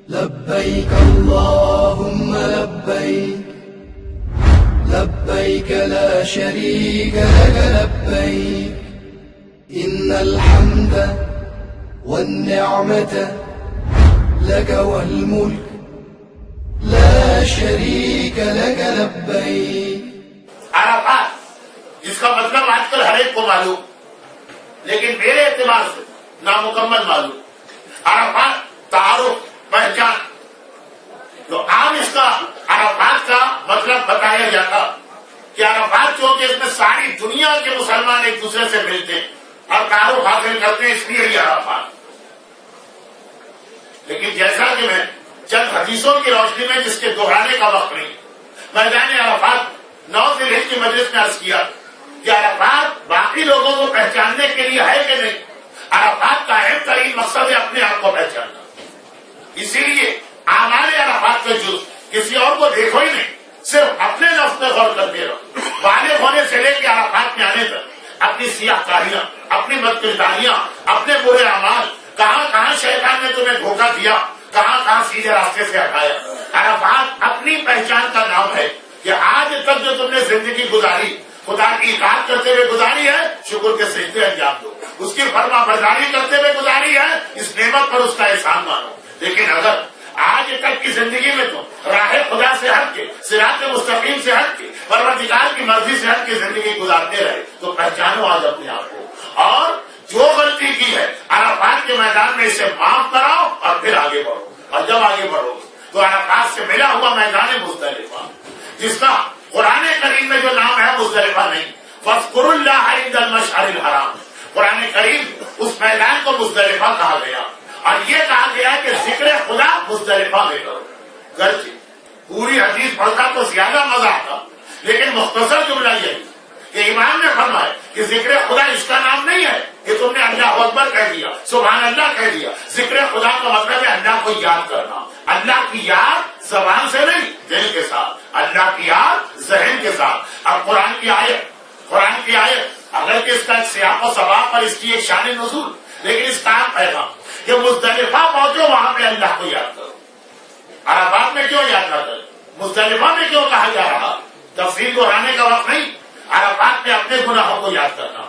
لبيك اللهم لبيك لبيك لا شريك لك لبيك إن الحمد والنعمة لك والملك لا شريك لك لبيك. عرفات جس کا مطلب آج کل ہر ایک کو معلوم لیکن میرے اعتبار سے نامکمل معلوم. عرفات تعارف پہچان تو عام اس کا عرفات کا مطلب بتایا جاتا کہ عرفات چونکہ اس میں ساری دنیا کے مسلمان ایک دوسرے سے ملتے ہیں اور تعارف حاصل کرتے ہیں اس لیے یہ عرفات. لیکن جیسا کہ میں چند حدیثوں کی روشنی میں جس کے دہرانے کا وقت نہیں میدان عرفات 9 ذی الحجہ کی مجلس میں عرض کیا کہ عرفات باقی لوگوں کو پہچاننے کے لیے ہے کہ نہیں. عرفات کا اہم ترین مقصد ہے اپنے آپ کو پہچاننا. اسی لیے اعمال عرفات کے جز کسی اور کو دیکھو ہی نہیں صرف اپنے نفس میں غور کرتے رہو. بالغ ہونے سے لے کے عرفات میں آنے تک اپنی سیاہ کاریاں اپنی بدکرداریاں اپنے برے اعمال کہاں کہاں شیطان نے تمہیں دھوکہ دیا کہاں کہاں سیدھے راستے سے ہٹایا. عرفات اپنی پہچان کا نام ہے کہ آج تک جو تم نے زندگی گزاری خدا کی اطاعت کرتے ہوئے گزاری ہے شکر کے سجدے انجام دو. اس کی فرما برداری کرتے ہوئے گزاری ہے اس نعمت پر اس کا احسان مانو. لیکن اگر آج تک کی زندگی میں تم راہ خدا سے ہٹ کے صراط مستقیم سے ہٹ کے پروردگار کی مرضی سے ہٹ کے زندگی گزارتے رہے تو پہچانو آج اپنے آپ کو اور جو غلطی کی ہے عرفات کے میدان میں اسے معاف کراؤ اور پھر آگے بڑھو. اور جب آگے بڑھو تو عرفات سے ملا ہوا میدان مزدلفہ جس کا قرآن کریم میں جو نام ہے مزدلفہ نہیں فاذکروا اللہ عند المشعر الحرام. قرآن کریم اس میدان کو مزدلفہ کہا گیا اور یہ کہا گیا کہ ذکر خدا مزدلفہ میں کرو. گرچہ پوری حدیث پڑھتا تو زیادہ مزہ آتا لیکن مختصر جملہ یہی کہ امام نے فرمایا کہ ذکر خدا اس کا نام نہیں ہے کہ تم نے اللہ اکبر کہہ دیا سبحان اللہ کہہ دیا. ذکر خدا کا مطلب ہے اللہ کو یاد کرنا. اللہ کی یاد زبان سے نہیں دل کے ساتھ اللہ کی یاد ذہن کے ساتھ. اب قرآن کی آیت اگر کہ اس کا سیاق و سباق پر اس کی ایک شان نزول لیکن اس کا پیغام کہ مزدلفہ پہنچو وہاں پہ اللہ کو یاد کرو. عرفات میں کیوں یاد نہ کرو مزدلفہ میں کیوں کہا جا رہا تفصیل دہرانے کا وقت نہیں. عرفات میں اپنے گناہوں کو یاد کرنا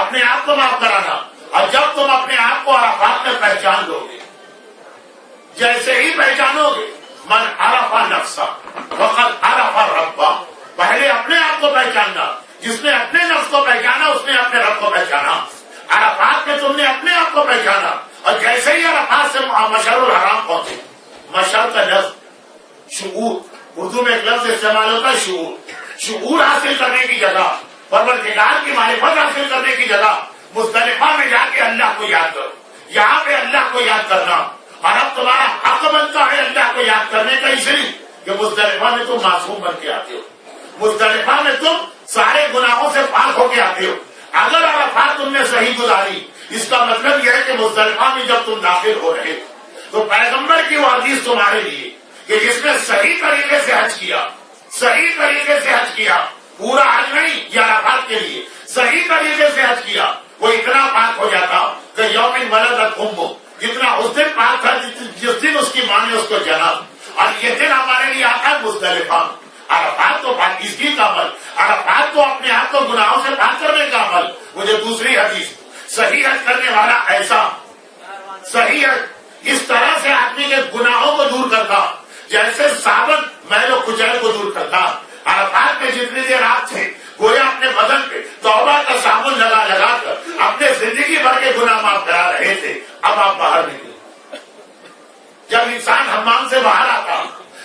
اپنے آپ کو معاف کرانا اور جب تم اپنے آپ کو عرفات میں پہچان لو گے جیسے ہی پہچانو گے من عرف نفسہ وقد عرف ربہ. پہلے اپنے آپ کو پہچاننا جس نے اپنے نفس کو پہچانا اس نے اپنے رب کو پہچانا. عرفات میں تم نے اپنے آپ کو پہچانا اور جیسے ہی عرفات سے مشعر الحرام پہنچے. مشعر کا لفظ شعور اردو میں ایک لفظ استعمال ہوتا ہے شعور حاصل کرنے کی جگہ پروردگار کی معرفت حاصل کرنے کی جگہ مزدلفہ میں جا کے اللہ کو یاد کرو. یہاں پہ اللہ کو یاد کرنا اور اب تمہارا حق بنتا ہے اللہ کو یاد کرنے کا اس لیے کہ مزدلفہ میں تم معصوم بن کے آتے ہو. مزدلفہ میں تم سارے گناہوں سے پاک ہو کے آتے ہو. اگر عرفات تم نے صحیح گزاری اس کا مطلب یہ ہے کہ مزدلفہ میں جب تم داخل ہو رہے تو پیغمبر کی وہ حدیث تمہارے لیے کہ جس نے صحیح طریقے سے حج کیا پورا حج نہیں یہ عرفات کے لیے صحیح طریقے سے حج کیا وہ اتنا پاک ہو جاتا کہ یوم ولدت امہ جتنا اس دن پاک تھا جس دن اس کی ماں نے اس کو جنا. اور یہ دن ہمارے لیے آتا ہے مزدلفہ. عرفات تو پاکیزگی کا عمل عرفات تو اپنے آپ کو گناہوں سے پاک کرنے کا عمل. مجھے دوسری حدیث صحیح حج کرنے والا ایسا صحیح حج اس طرح سے آدمی کے گناہوں کو دور کرتا جیسے صابن میل و کچیل کو دور کرتا. عرفات میں جتنی دیر آپ تھے گویا اپنے بدن پہ توبہ کا صابن لگا کر اپنے زندگی بھر کے گناہ معاف کرا رہے تھے. اب آپ باہر نکلے جب انسان حمام سے باہر آتا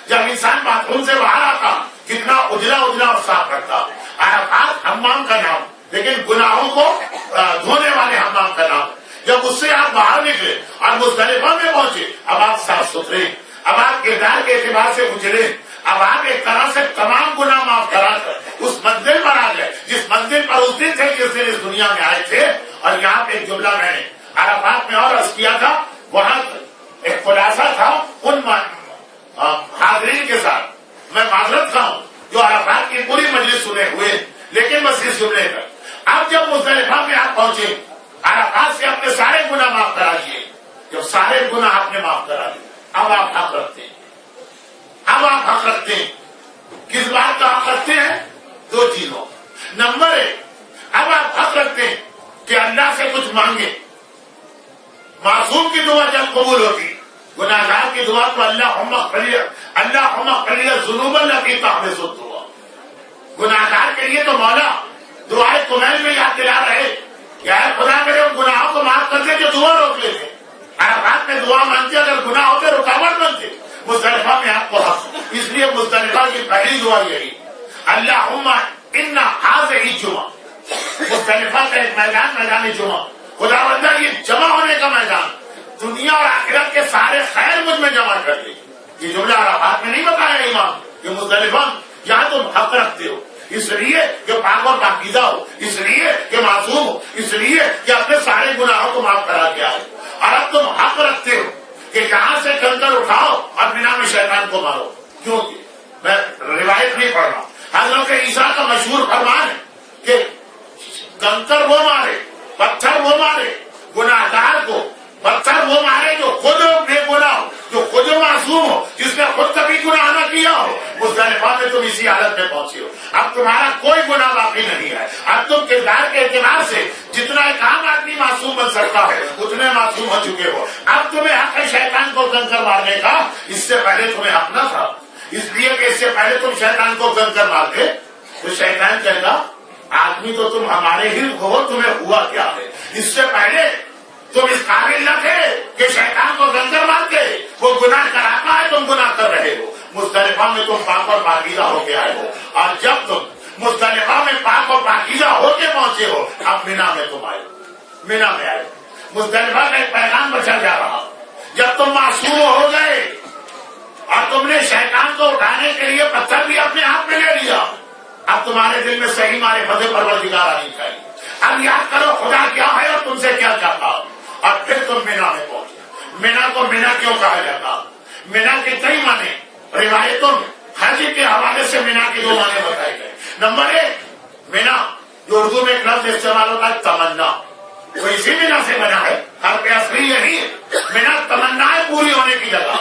جب انسان باتھ روم سے باہر آتا کتنا اجلا اور صاف رکھتا. عرفات حمام کا نام لیکن گناہوں کو دھونے والے حمام کا نام. جب اس سے آپ باہر نکلے اور مزدلفہ میں پہنچے اب آپ صاف ستھرے اب آپ کردار کے اعتبار سے اجلے اب آپ ایک طرح سے تمام گناہ معاف کرا کر اس منزل پر آ گئے جس منزل پر اس دن تھے جس دن اس دنیا میں آئے تھے. اور یہاں پہ ایک جملہ میں نے عرفات میں اور عرض کیا تھا وہاں ایک خلاصہ تھا ان حاضرین کے ساتھ میں معذرت خواہ ہوں جو عرفات کی پوری مجلس سنے ہوئے لیکن بس اس جملے پر اب جب مزدلفہ میں آپ پہنچے عرفات سے اپنے سارے گناہ معاف کرا دیے. جب سارے گناہ آپ نے معاف کرا دیے اب آپ حق رکھتے کی دعا تو اللہم اغفر لی الذنوب التی تحبس الدعاء. گناہگار کے لیے تو مولا دعائے کمیل میں یاد دلا رہے کہ اے خدا میرے ان گناہوں کو معاف کر دے جو دعا روک لیتے. عرفات میں دعا مانگتے اگر گناہ ہوتے رکاوٹ بنتے. مزدلفہ میں آپ کو حق, اس لیے مزدلفہ کی پہلی دعا یہی اللہم ان ہذہ جمعہ. مزدلفہ کا ایک میدان جمعہ, خدا بندہ یہ جمع ہونے کا میدان, دنیا اور آخرت کے سارے خیر مجھ میں جمع کر دے. یہ جملہ عرفات میں نہیں بتایا امام کہ مزدلفہ یہاں تم حق رکھتے ہو اس لیے کہ پاک اور پاکیزہ ہو, اس لیے کہ معصوم ہو, اس لیے کہ اپنے سارے گناہوں کو معاف کرا دیا ہے. اور اب تم حق رکھتے ہو کہ یہاں سے کنکر اٹھاؤ اور مینا میں شیطان کو مارو. کیونکہ میں روایت نہیں پڑھ رہا, حضرت عیسیٰ کا مشہور فرمان ہے کہ کنکر وہ مارے, پتھر وہ مارے, گناہگار کو پتھر وہ مارے جو خود بے گناہ ہو, جو خود معصوم ہو, جس نے خود کبھی گناہ نہ کیا ہو. مزدلفہ میں تم اسی حالت میں پہنچے ہو. اب تمہارا کوئی گناہ باقی نہیں ہے. اب تم کردار کے اعتبار سے جتنا ایک عام آدمی معصوم بن سکتا ہے اتنے معصوم ہو چکے ہو. اب تمہیں حق ہے شیطان کو کنکر مارنے کا, اس سے پہلے تمہیں حق نہ تھا. اس لیے کہ اس سے پہلے تم شیطان کو کنکر مارتے تو شیطان کہتا آدمی تو تم ہمارے ہی ہو, تمہیں ہوا کیا ہے. اس سے پہلے تم اس قابل نہ تھے کہ شیطان کو کنکر مارتے. وہ گناہ کراتا ہے, تم گناہ کر رہے ہو. مزدلفہ میں تم پاک اور پاکیزہ ہو کے آئے ہو, اور جب تم مزدلفہ میں پاک اور پاکیزہ ہو کے پہنچے ہو اب مینا میں تم آئے, مینا میں آئے. مزدلفہ کا ایک پیغام بچا جا رہا. جب تم معصوم ہو گئے اور تم نے شیطان کو اٹھانے کے لیے پتھر بھی اپنے ہاتھ میں لے لیا, اب تمہارے دل میں صحیح مارے فتح پروردگار آنی چاہیے. اب یاد کرو خدا کیا ہے اور تم سے کیا چاہتا, اور پھر تم مینا میں پہنچے. مینا کو مینا کیوں کہا جاتا؟ مینا کے کئی معنی روایتوں میں حج کے حوالے سے مینا کے دو معنی بتائے گئے. نمبر ایک, مینا جو اردو میں ایک لفظ استعمال ہوتا ہے تمنا, وہ اسی مینا سے بنا ہے. حرف اصلی یہی ہے. مینا تمنائیں پوری ہونے کی جگہ,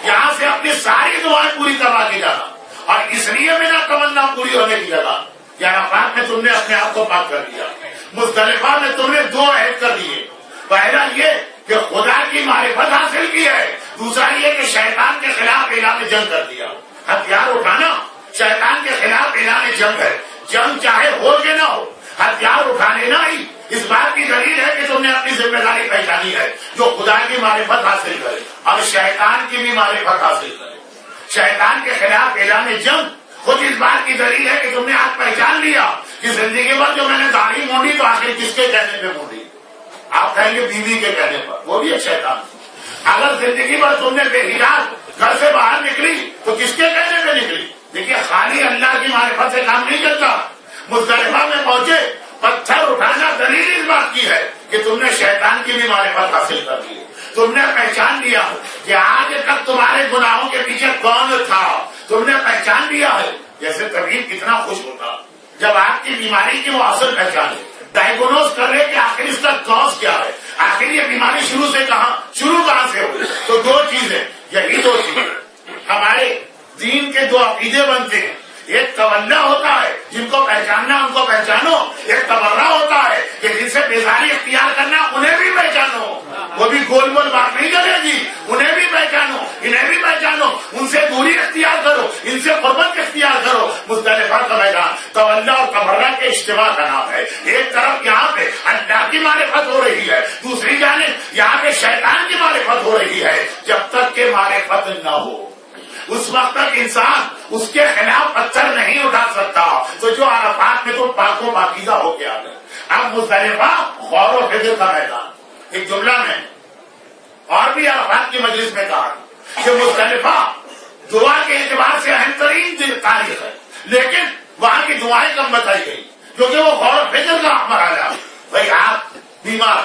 یہاں سے اپنی ساری دعائیں پوری کروا کے جانا, اور اس لیے مینا تمنا پوری ہونے کی جگہ. عرفات میں تم نے اپنے آپ کو پاک کر لیا. مزدلفہ میں تم نے دو عہد کر دیے. پہلا یہ کہ خدا کی معرفت حاصل کی ہے, دوسرا یہ کہ شیطان کے خلاف اعلان جنگ کر دیا. ہتھیار اٹھانا شیطان کے خلاف اعلان جنگ ہے. جنگ چاہے ہو کہ نہ ہو, ہتھیار اٹھا لینا ہی اس بات کی دلیل ہے کہ تم نے اپنی ذمہ داری پہچانی ہے. جو خدا کی معرفت حاصل کرے اور شیطان کی بھی معرفت حاصل کرے. شیطان کے خلاف اعلان جنگ خود اس بات کی دلیل ہے کہ تم نے آج پہچان لیا کہ زندگی بھر جو میں نے داڑھی مونڈی تو آخر کس کے کہنے پہ مونڈی؟ آپ کہیں گے بیوی کے کہنے پر, وہ بھی ایک شیطان. اگر زندگی بھر تم نے بے حجاب گھر سے باہر نکلی تو کس کے کہنے پہ نکلی؟ دیکھیے خالی اللہ کی معرفت سے کام نہیں چلتا. مزدلفہ میں پہنچے, پتھر اٹھانا دلیل اس بات کی ہے کہ تم نے شیطان کی بھی معرفت حاصل کر لی. تم نے پہچان لیا کہ آج تک تمہارے گناہوں کے پیچھے کون تھا. تم نے پہچان لیا ہے. جیسے طبیب کتنا خوش ہوتا جب آپ کی بیماری کی وہ اصل پہچانے, ڈائگنوز کر لے کہ آخر اس کا کاز کیا ہے, آخر یہ بیماری شروع کہاں سے ہوئی. تو دو چیزیں, یہی دو چیزیں ہمارے دین کے دو عقیدے بنتے ہیں. ایک تولا ہوتا ہے جن کو پہچاننا ان کو پہچانو, ایک تبرہ ہوتا ہے کہ جن سے بیزاری اختیار کرنا انہیں بھی پہچانو. وہ بھی گول گول بات نہیں کرے گی, انہیں بھی پہچانو, انہیں بھی پہچانو, ان سے دوری اختیار کرو, ان سے قربت اختیار کرو. مزدلفہ کا میدان تولا اور تبرہ کے اجتماع کا نام ہے. ایک طرف یہاں پہ اللہ کی معرفت ہو رہی ہے, دوسری جانب یہاں پہ شیطان کی معرفت ہو رہی ہے. جب تک کہ معرفت نہ ہو اس وقت تک انسان اس کے خلاف پتھر نہیں اٹھا سکتا. تو جو عرفات میں تو پاک و پاکیزہ ہو کے آ گئے. اب مزدلفہ غور و فکر کا میدان. ایک جملہ میں اور بھی عرفات کی مجلس میں کہا کہ مزدلفہ دعا کے اعتبار سے اہم ترین تاریخ ہے, لیکن وہاں کی دعائیں کم بتائی گئی کیونکہ وہ غور و فکر کا مرحلہ. بھائی آپ بیمار,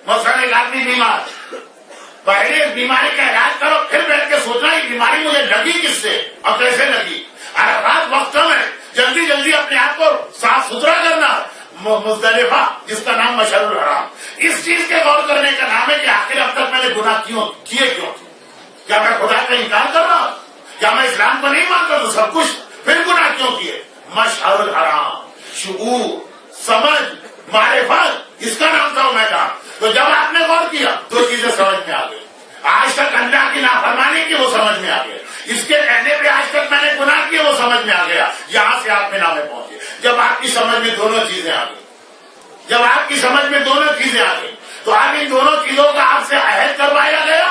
مثلا ایک آدمی بیمار, پہلے اس بیماری کا علاج کرو, پھر بیٹھ کے سوچنا یہ بیماری مجھے لگی کس سے اور کیسے لگی. عرفات وقت میں جلدی جلدی اپنے آپ کو صاف ستھرا کرنا. مزدلفہ جس کا نام مشعر الحرام, اس چیز کے غور کرنے کا نام ہے کہ آخر اب تک میں نے گناہ کیے کیوں. کیا میں خدا کا انکار کر رہا, کیا میں اسلام کو نہیں مانتا تو سب کچھ, پھر گناہ کیوں کیے. مشعر الحرام, شعور, سمجھ, معرفت, اس کا نام تھا میدان. تو جب آپ نے غور کیا دو چیزیں سمجھ میں آ گئی. آج تک اللہ کی نافرمانی فرمانے کی وہ سمجھ میں آ گیا, اس کے کہنے پہ آج تک میں نے گناہ کیے وہ سمجھ میں آ گیا. یہاں سے آپ مینا میں پہنچے. جب آپ کی سمجھ میں دونوں چیزیں آ گئی, جب آپ کی سمجھ میں دونوں چیزیں آ گئی, تو آپ ان دونوں چیزوں کا آپ سے عہد کروایا گیا,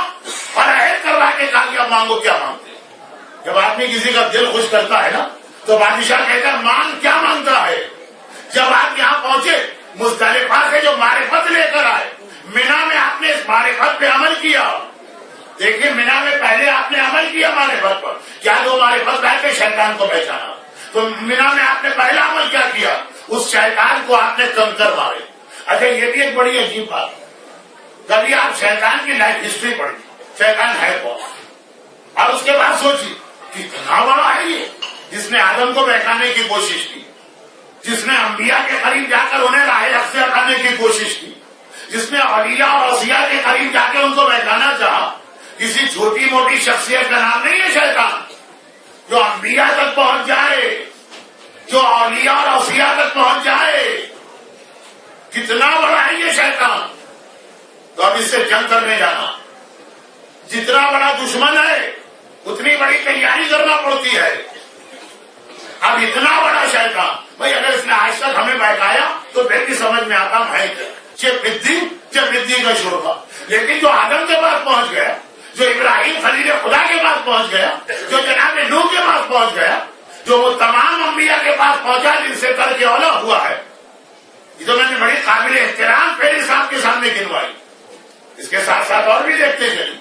اور عہد کروا کے کہا کہ اب مانگو کیا مانگتے. جب آدمی کسی کا دل خوش کرتا ہے نا, تو بادشاہ کہتا ہے مانگ کیا مانگتا ہے. جب آپ یہاں پہنچے مزدلفہ سے جو معرفت لے کر آئے, مینا میں آپ نے اس معرفت پہ عمل کیا. دیکھیے مینا میں پہلے آپ نے عمل کیا معرفت پر, کیا دو معرفت لائے کے شیطان کو پہچانا. تو مینا میں آپ نے پہلا عمل کیا کیا, اس شیطان کو آپ نے کنکر مارے. اچھا یہ بھی ایک بڑی عجیب بات ہے, کبھی آپ شیطان کی لائف ہسٹری پڑھی, شیطان ہے کون, اور اس کے بعد سوچی کتنا بڑا ہے یہ, جس نے آدم کو بہکانے کی کوشش کی, جس نے انبیاء کے قریب جا کر انہیں راہ حق سے ہٹانے کی کوشش کی, جس نے اولیاء اور اوصیاء کے قریب جا کے ان کو بہکانا چاہا. کسی چھوٹی موٹی شخصیت کا نام نہیں ہے شیطان. جو انبیاء تک پہنچ جائے, جو اولیاء اور اوصیاء تک پہنچ جائے, کتنا بڑا ہے یہ شیطان. تو اب اس سے جنگ کرنے جانا, جتنا بڑا دشمن ہے اتنی بڑی تیاری کرنا پڑتی ہے. اب اتنا بڑا شیطان, بھائی اگر اس نے آج تک ہمیں بہکایا تو پھر بھی سمجھ میں آتا ہے بدی کا شوربہ. لیکن جو آدم کے پاس پہنچ گیا, جو ابراہیم خلیل خدا کے پاس پہنچ گیا, جو جناب نوح کے پاس پہنچ گیا, جو وہ تمام انبیاء کے پاس پہنچا جن سے کر کے اولا ہوا ہے, یہ تو میں نے بڑی قابل احترام پہلے صاحب کے سامنے گنوائی. اس کے ساتھ ساتھ اور بھی دیکھتے چلیے,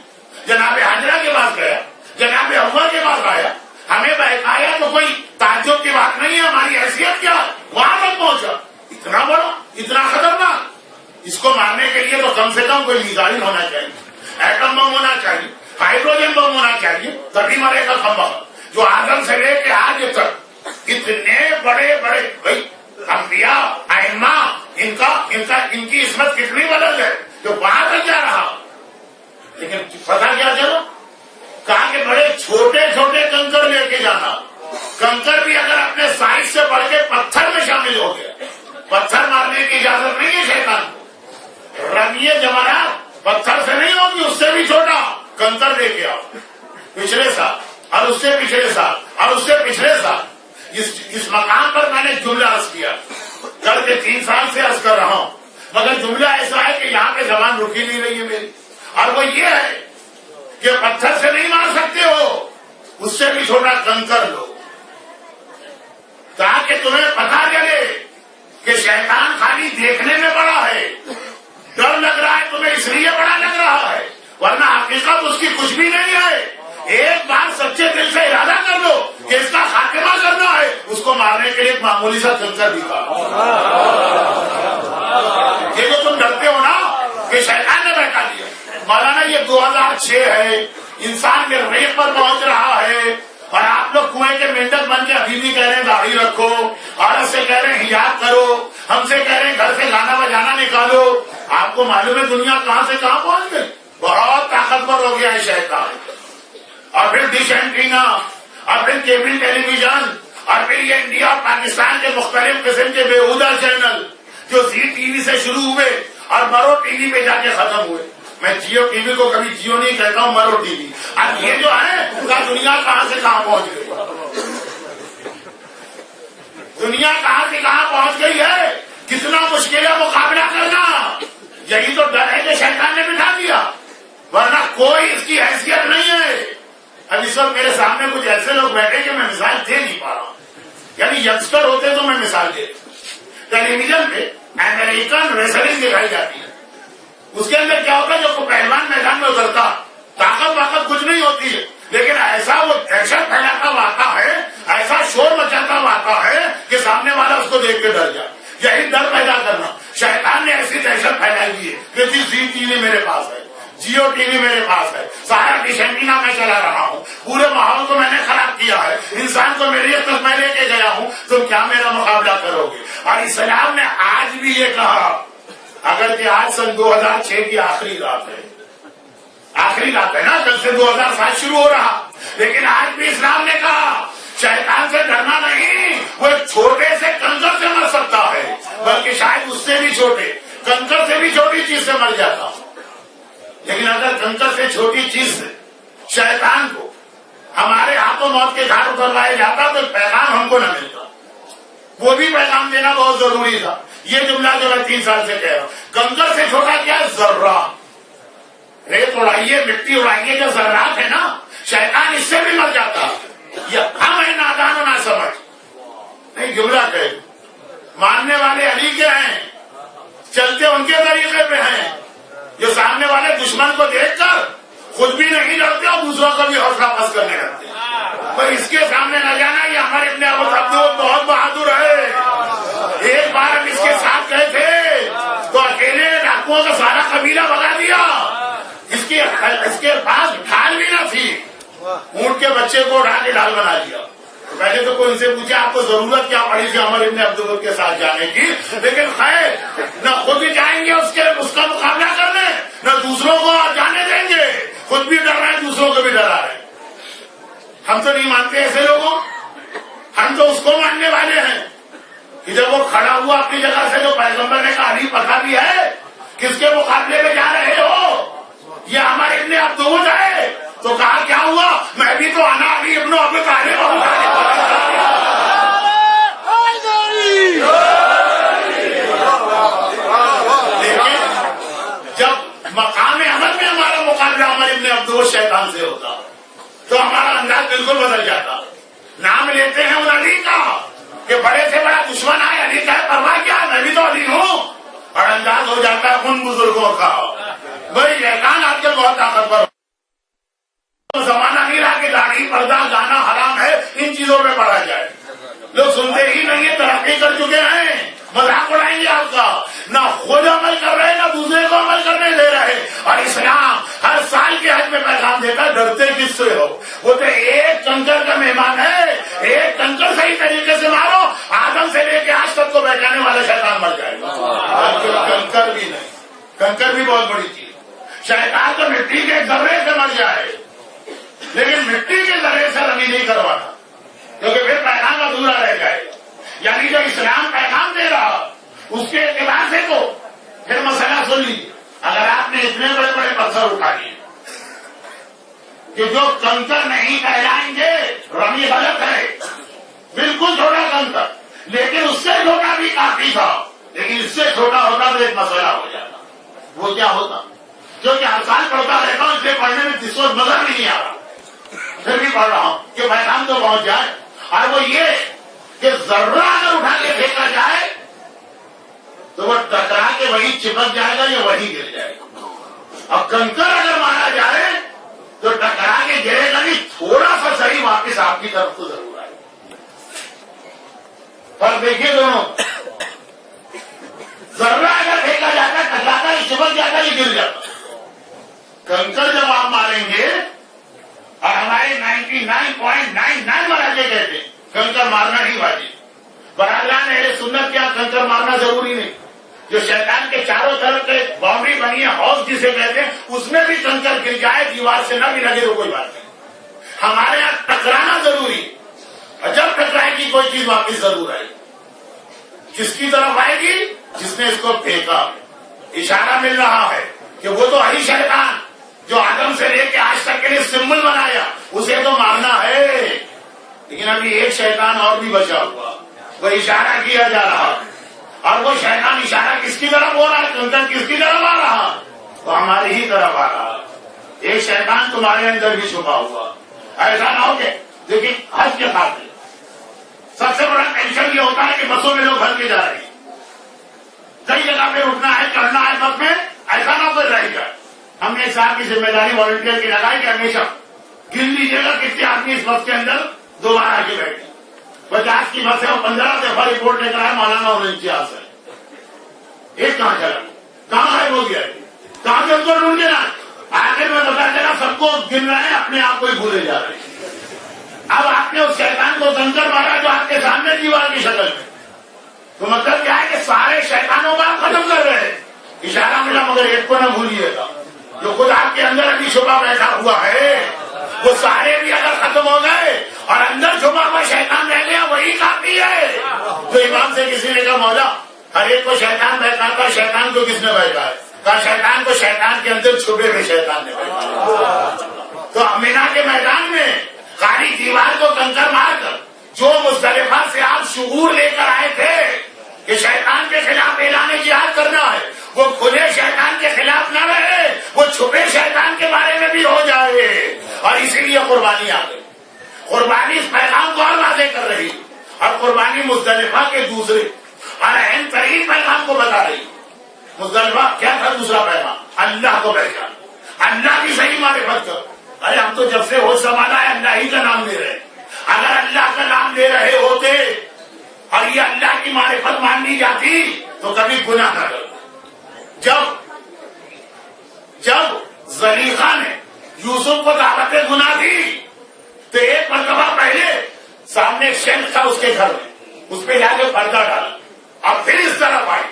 جناب حاجرہ کے پاس گیا, جناب حوا کے پاس آیا, ہمیں بہکایا تو کوئی تعجب کی بات نہیں ہے. ہماری حیثیت کیا, وہاں تک پہنچا. اتنا بڑا, اتنا خطرناک, اس کو مارنے کے لیے تو کم سے کم کوئی میزائل ہونا چاہیے, ایٹم بم ہونا چاہیے, ہائیڈروجن بم ہونا چاہیے, تبھی مرے گا کھمبا. جو آدم سے لے کے آج تک اتنے بڑے بڑے بھائی انبیاء ائمہ, ان کی عصمت کتنی بدل ہے جو وہاں تک جا رہا. لیکن پتا کیا چلو, کہا کہ بڑے چھوٹے چھوٹے کنکر لے کے جانا. کنکر بھی اگر اپنے سائز سے بڑھ کے پتھر میں شامل ہو گیا, پتھر مارنے کی اجازت نہیں ہے شیطان کو. رمیے جماعت پتھر سے نہیں ہوگی, اس سے بھی چھوٹا کنکر لے کے آؤ. پچھلے سال اور اس سے پچھلے سال اور اس سے پچھلے سال اس مقام پر میں نے جملہ عرض کیا, کل کے 3 سال سے عرض کر رہا ہوں, مگر جملہ ایسا ہے کہ یہاں پہ زبان رکی نہیں رہی ہے میری, اور وہ یہ ہے کہ پتھر سے نہیں مار سکتے ہو, اس سے بھی چھوٹا کنکر لو, تاکہ تمہیں پتا چلے کہ شیطان خالی دیکھنے میں بڑا ہے. ڈر لگ رہا ہے تمہیں اس لیے بڑا لگ رہا ہے, ورنہ حقیقت اس کی کچھ بھی نہیں ہے. ایک بار سچے دل سے ارادہ کر لو کہ اس کا خاتمہ کرنا ہے, اس کو مارنے کے لیے ایک معمولی سا کنکر بھی تھا. یہ جو تم ڈرتے ہو نا کہ شیطان نے بہکا دیا, مولانا یہ 2006 ہے, انسان کے ریت پر پہنچ رہا ہے, اور آپ لوگ کنویں کے مینڈک بن کے ابھی بھی کہہ رہے ہیں داڑھی رکھو, عورت سے کہہ رہے ہیں حجاب کرو, ہم سے کہہ رہے ہیں گھر سے گانا بجانا نکالو. آپ کو معلوم ہے دنیا کہاں سے کہاں پہنچ گئی. بہت طاقتور ہو گیا ہے شیطان. اور پھر ڈش اینٹینا, اور پھر کیبل ٹیلی ویژن, اور پھر یہ انڈیا اور پاکستان کے مختلف قسم کے بےہودہ چینل جو زی ٹی وی سے شروع ہوئے اور مرو ٹی وی پہ جا کے ختم ہوئے. میں جیو ٹی وی کو کبھی جیو نہیں کہتا ہوں, مرو ٹی وی. اب یہ جو ہے دنیا کہاں سے کہاں پہنچ گئی, دنیا کہاں سے کہاں پہنچ گئی ہے. کتنا مشکل ہے مقابلہ کرنا. یہی تو ڈر ہے کہ شیطان نے بٹھا دیا, ورنہ کوئی اس کی حیثیت نہیں ہے. اب اس وقت میرے سامنے کچھ ایسے لوگ بیٹھے کہ میں مثال دے نہیں پا رہا ہوں, یعنی ینگسٹر ہوتے تو میں مثال دے. ٹیلی ویژن پہ امریکن ریسلنگ دکھائی جاتی ہے, اس کے اندر کیا ہوتا ہے, جو پہلوان میدان میں اترتا طاقت واقت کچھ نہیں ہوتی ہے, لیکن ایسا وہ دہشت پھیلاتا ہوا آتا ہے, ایسا شور مچاتا ہوا آتا ہے کہ سامنے والا اس کو دیکھ کے ڈر جائے. یہی ڈر پیدا کرنا شیطان نے ایسی دہشت پھیلائی ہوئی ہے کہ جی زی ٹی وی میرے پاس ہے, جیو ٹی وی میرے پاس ہے, سارا ڈش اینٹینا میں چلا رہا ہوں, پورے ماحول کو میں نے خراب کیا ہے, انسان کو میری تک میں لے کے گیا ہوں, تم کیا میرا مقابلہ کرو گے. اور اسلام نے آج بھی یہ کہا, اگر کہ آج سن 2006 کی آخری رات ہے, آخری رات ہے نا, کل سے 2007 شروع ہو رہا, لیکن آج بھی اسلام نے کہا شیطان سے ڈرنا نہیں, وہ ایک چھوٹے سے کنکر سے مر سکتا ہے, بلکہ شاید اس سے بھی چھوٹے کنکر سے بھی چھوٹی چیز سے مر جاتا. لیکن اگر کنکر سے چھوٹی چیز سے کو موت کے گھاٹ اتروایا جاتا تو پیغام ہم کو نہ ملتا. وہ بھی پیغام دینا بہت ضروری تھا. یہ جملہ جو میں 3 سال سے کہہ رہا ہوں. کنکر سے چھوٹا کیا ہے؟ ذرہ. ریت اڑائیے, مٹی اڑائیے, جو ذرات ہے نا, شیطان اس سے بھی مر جاتا. یہ ہم ہے نادان و نہ سمجھ. نہیں, جملہ کہہ ماننے والے علی کے ہیں, چلتے ان کے طریقے پہ ہیں, جو سامنے والے دشمن کو دیکھ کر خود بھی نہیں ڈرتے اور دوسروں کو بھی حوصلہ پس کرنے لگتے. پر اس کے سامنے نہ جانا, یہ ہمارے ابن ابو عبدود بہت بہادر ہے. ایک بار ہم اس کے ساتھ گئے تھے تو اکیلے ڈاکوؤں کا سارا قبیلہ بگا دیا. اس کے پاس ڈھال بھی نہ تھی, اونٹ کے بچے کو اٹھا کے ڈھال بنا دیا. پہلے تو کوئی ان سے پوچھا آپ کو ضرورت کیا پڑی تھی عمر ابن عبدود کے ساتھ جانے کی, لیکن خیر نہ خود بھی جائیں گے اس کا مقابلہ کرنے, نہ دوسروں کو جانے دیں گے. خود بھی ڈر رہے ہیں, دوسروں کو بھی ڈرا رہے ہیں. ہم تو نہیں مانتے ایسے لوگوں. ہم تو اس کو ماننے والے ہیں کہ جب وہ کھڑا ہوا اپنی جگہ سے, جو پیغمبر نے کہا علی پتہ بھی ہے کس کے مقابلے میں جا رہے ہو, یہ ہمارے ابن عبدود ہے. تو کہا کیا ہوا, میں بھی تو انا علی ابن ابی طالب ہوں. لیکن جب مقام عمل میں ہمارا مقابلہ عمر ابن عبدود شیطان سے ہوتا تو ہمارا انداز بالکل بدل جاتا. نام لیتے ہیں ان علی کا کہ بڑے سے بڑا دشمن ہے, علی کا ہے, پرواہ کیا, میں بھی تو علی ہوں. اور انداز ہو جاتا ہے ان بزرگوں کا. بھائی شیطان آج کل بہت طاقتور. زمانہ نہیں رہا کہ داڑھی, پردہ, گانا حرام ہے, ان چیزوں پہ پڑا جائے. لوگ سنتے ہی نہیں ہے, ترقی کر چکے ہیں, مذاق اڑائیں گے آپ کا. نہ خود عمل کر رہے, نہ دوسرے کو عمل کرنے دے رہے. اور اسلام ہر سال کے حج میں پیغام دیتا, ڈرتے کس سے ہو. وہ تو ایک کنکر کا مہمان ہے, ایک کنکر صحیح طریقے سے مارو, آدم سے لے کے آج تک کو بہکانے والا شیطان مر جائے گا. کنکر بھی نہیں, کنکر بھی بہت بڑی چیز. شیطان تو مٹی کے ذرے سے مر جائے, لیکن مٹی کے ذرے سے رمی نہیں کروانا, کیونکہ پھر پیغام ادھورا رہ جائے گا. یعنی جو اسلام پیغام دے رہا اس کے اعتبار سے تو پھر مسئلہ سن لیجیے. اگر آپ نے اتنے بڑے بڑے پتھر اٹھا لیے کہ جو کنکر نہیں کہلائیں گے, رمی غلط ہے, بالکل چھوٹا کنکر, لیکن اس سے چھوٹا بھی کافی تھا. لیکن اس سے چھوٹا ہوتا تو ایک مسئلہ ہو جاتا. وہ کیا ہوتا, جو کہ ہر سال پڑھتا رہتا ہوں, اس لیے پڑھنے میں جس وقت مزہ بھی نہیں آ رہا, پھر بھی پڑھ رہا ہوں کہ پیغام تو پہنچ جائے. اور وہ یہ کہ ذرہ اگر اٹھا کے پھینکا جائے تو وہ ٹکرا کے وہی چپک جائے گا یا وہی گر جائے گا. اب کنکر اگر مارا جائے تو ٹکرا کے گرے گا نہیں, تھوڑا سا صحیح واپس آپ کی طرف تو ضرور آئے. پر دیکھیے دونوں, ذرہ اگر پھینکا جاتا, ٹکراتا, یہ چپک جاتا, یہ گر جاتا. کنکر جب آپ ماریں گے, اور ہمارے 99.99 مراجے کہتے ہیں کنکر مارنا نہیں واجب. برادران اہل سنت کیا کنکر مارنا ضروری نہیں. جو شیطان کے چاروں طرف کے باؤنڈری بنی ہے, ہاؤس جسے کہتے ہیں, اس میں بھی کنکر گر جائے, دیوار سے نہ بھی لگے تو کوئی بات نہیں. ہمارے یہاں ٹکرانا ضروری, اور جب ٹکرائے گی کوئی چیز واپس ضرور آئے گی. کس کی طرف آئے گی, جس نے اس کو پھینکا. اشارہ مل رہا ہے کہ وہ تو وہی شیطان جو آدم سے لے کے آج تک کے لیے سمبل بنایا, اسے تو مارنا ہے. لیکن ابھی ایک شیطان اور بھی بچا ہوا, وہ اشارہ کیا جا رہا, اور وہ شیطان اشارہ کس کی طرف ہو رہا ہے, کنکر کس کی طرف آ رہا, وہ ہماری ہی طرف آ رہا. ایک شیطان تمہارے اندر بھی چھپا ہوا. ایسا نہ ہو کہ دیکھیے حج کے خاطر سب سے بڑا ٹینشن یہ ہوتا ہے کہ بسوں میں لوگ بھر کے جا رہے ہیں, کئی جگہ پہ رکنا ہے, چڑھنا ہے بس میں, ایسا نہ کوئی رہ جائے. ہم نے صاحب کی ذمہ داری والنٹیئر کی لگائی کہ ہمیشہ گن لیجیے گا کتنے آدمی اس بس کے اندر دوبارہ آ کے بیٹھے. 50 کی بس ہے, اور 15 دفعہ رپورٹ لے کر آئے مولانا اور امتیاز ہے. ایک کہاں چلا, کہاں غائب ہو گیا, کہاں سے ان کو ڈھونڈ کے نا, آخر میں بتا دینا سب کو گن رہے ہیں, اپنے آپ کو ہی بھولے جا رہے ہیں. اب آپ نے اس شیطان کو کنکر مارا جو آپ کے سامنے دیوار کی شکل میں, تو مطلب کیا ہے کہ سارے شیطانوں کو آپ ختم کر رہے ہیں. اشارہ ملا, مگر ایک کو نہ بھولیے گا, جو خود آپ کے اندر ابھی چھپا بیٹھا ہوا ہے, وہ سارے بھی اگر ختم ہو گئے اور اندر چھپا ہوا شیطان رہ گیا, وہی کافی ہے. تو امام سے کسی نے کہا, مولا ہر ایک کو شیطان بہکاتا, شیطان کو کس نے بہکایا؟ کہا شیطان کو شیطان کے اندر چھپے ہوئے شیطان نے بہکایا. تو امینا کے میدان میں خالی دیوار کو کو کنکر مار کر جو مزدلفہ سے آپ شعور لے کر آئے تھے کہ شیطان کے خلاف اعلان جہاد کرنا ہے، وہ کھلے شیطان کے خلاف نہ رہے، وہ چھپے شیطان کے بارے میں بھی ہو جائے، اور اسی لیے قربانی آ گئی۔ قربانی اس پیغام کو اور واضح کر رہی، اور قربانی مزدلفہ کے دوسرے اور اہم ترین پیغام کو بتا رہی۔ مزدلفہ کیا تھا دوسرا پیغام؟ اللہ کو پہچان، اللہ کی صحیح معرفت کر۔ ارے ہم تو جب سے ہوش سنبھالا ہے اللہ ہی کا نام لے رہے ہیں، اگر اللہ کا نام لے رہے ہوتے اور یہ اللہ کی معرفت مان لی جاتی تو کبھی گناہ نہ کرتے۔ جب زلیخا نے یوسف کو دعوت گناہ دی تو ایک مرتبہ پہلے سامنے ایک شیلف تھا اس کے گھر میں، اس پہ جا کے پردہ ڈالا اور پھر اس طرف آئی۔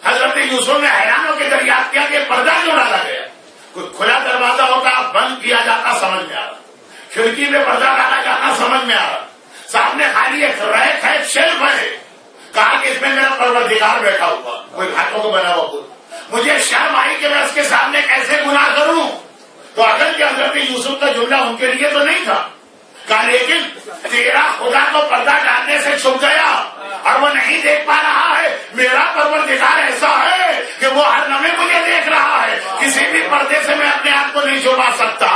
حضرت یوسف نے حیران ہو کے دریافت کیا کہ پردہ کیوں ڈالا گیا؟ کوئی کھلا دروازہ ہوتا بند کیا جاتا سمجھ میں آ رہا، کھڑکی میں پردہ ڈالا جاتا سمجھ میں آ رہا، سامنے خالی ایک ریک ہے، شیلف ہے، کہا کہ اس میں میرا پروردگار بیٹھا ہوا، کوئی ہاتھوں کو بنا ہوا، مجھے شرم آئی کہ میں اس کے سامنے کیسے گناہ کروں۔ تو اگر کہ حضرت یوسف کا جملہ ان کے لیے تو نہیں تھا، کہا لیکن تیرا خدا تو پردہ ڈالنے سے چھپ گیا اور وہ نہیں دیکھ پا رہا ہے، میرا پروردگار ایسا ہے کہ وہ ہر لمحے مجھے دیکھ رہا ہے، کسی بھی پردے سے میں اپنے آپ کو نہیں چھپا سکتا۔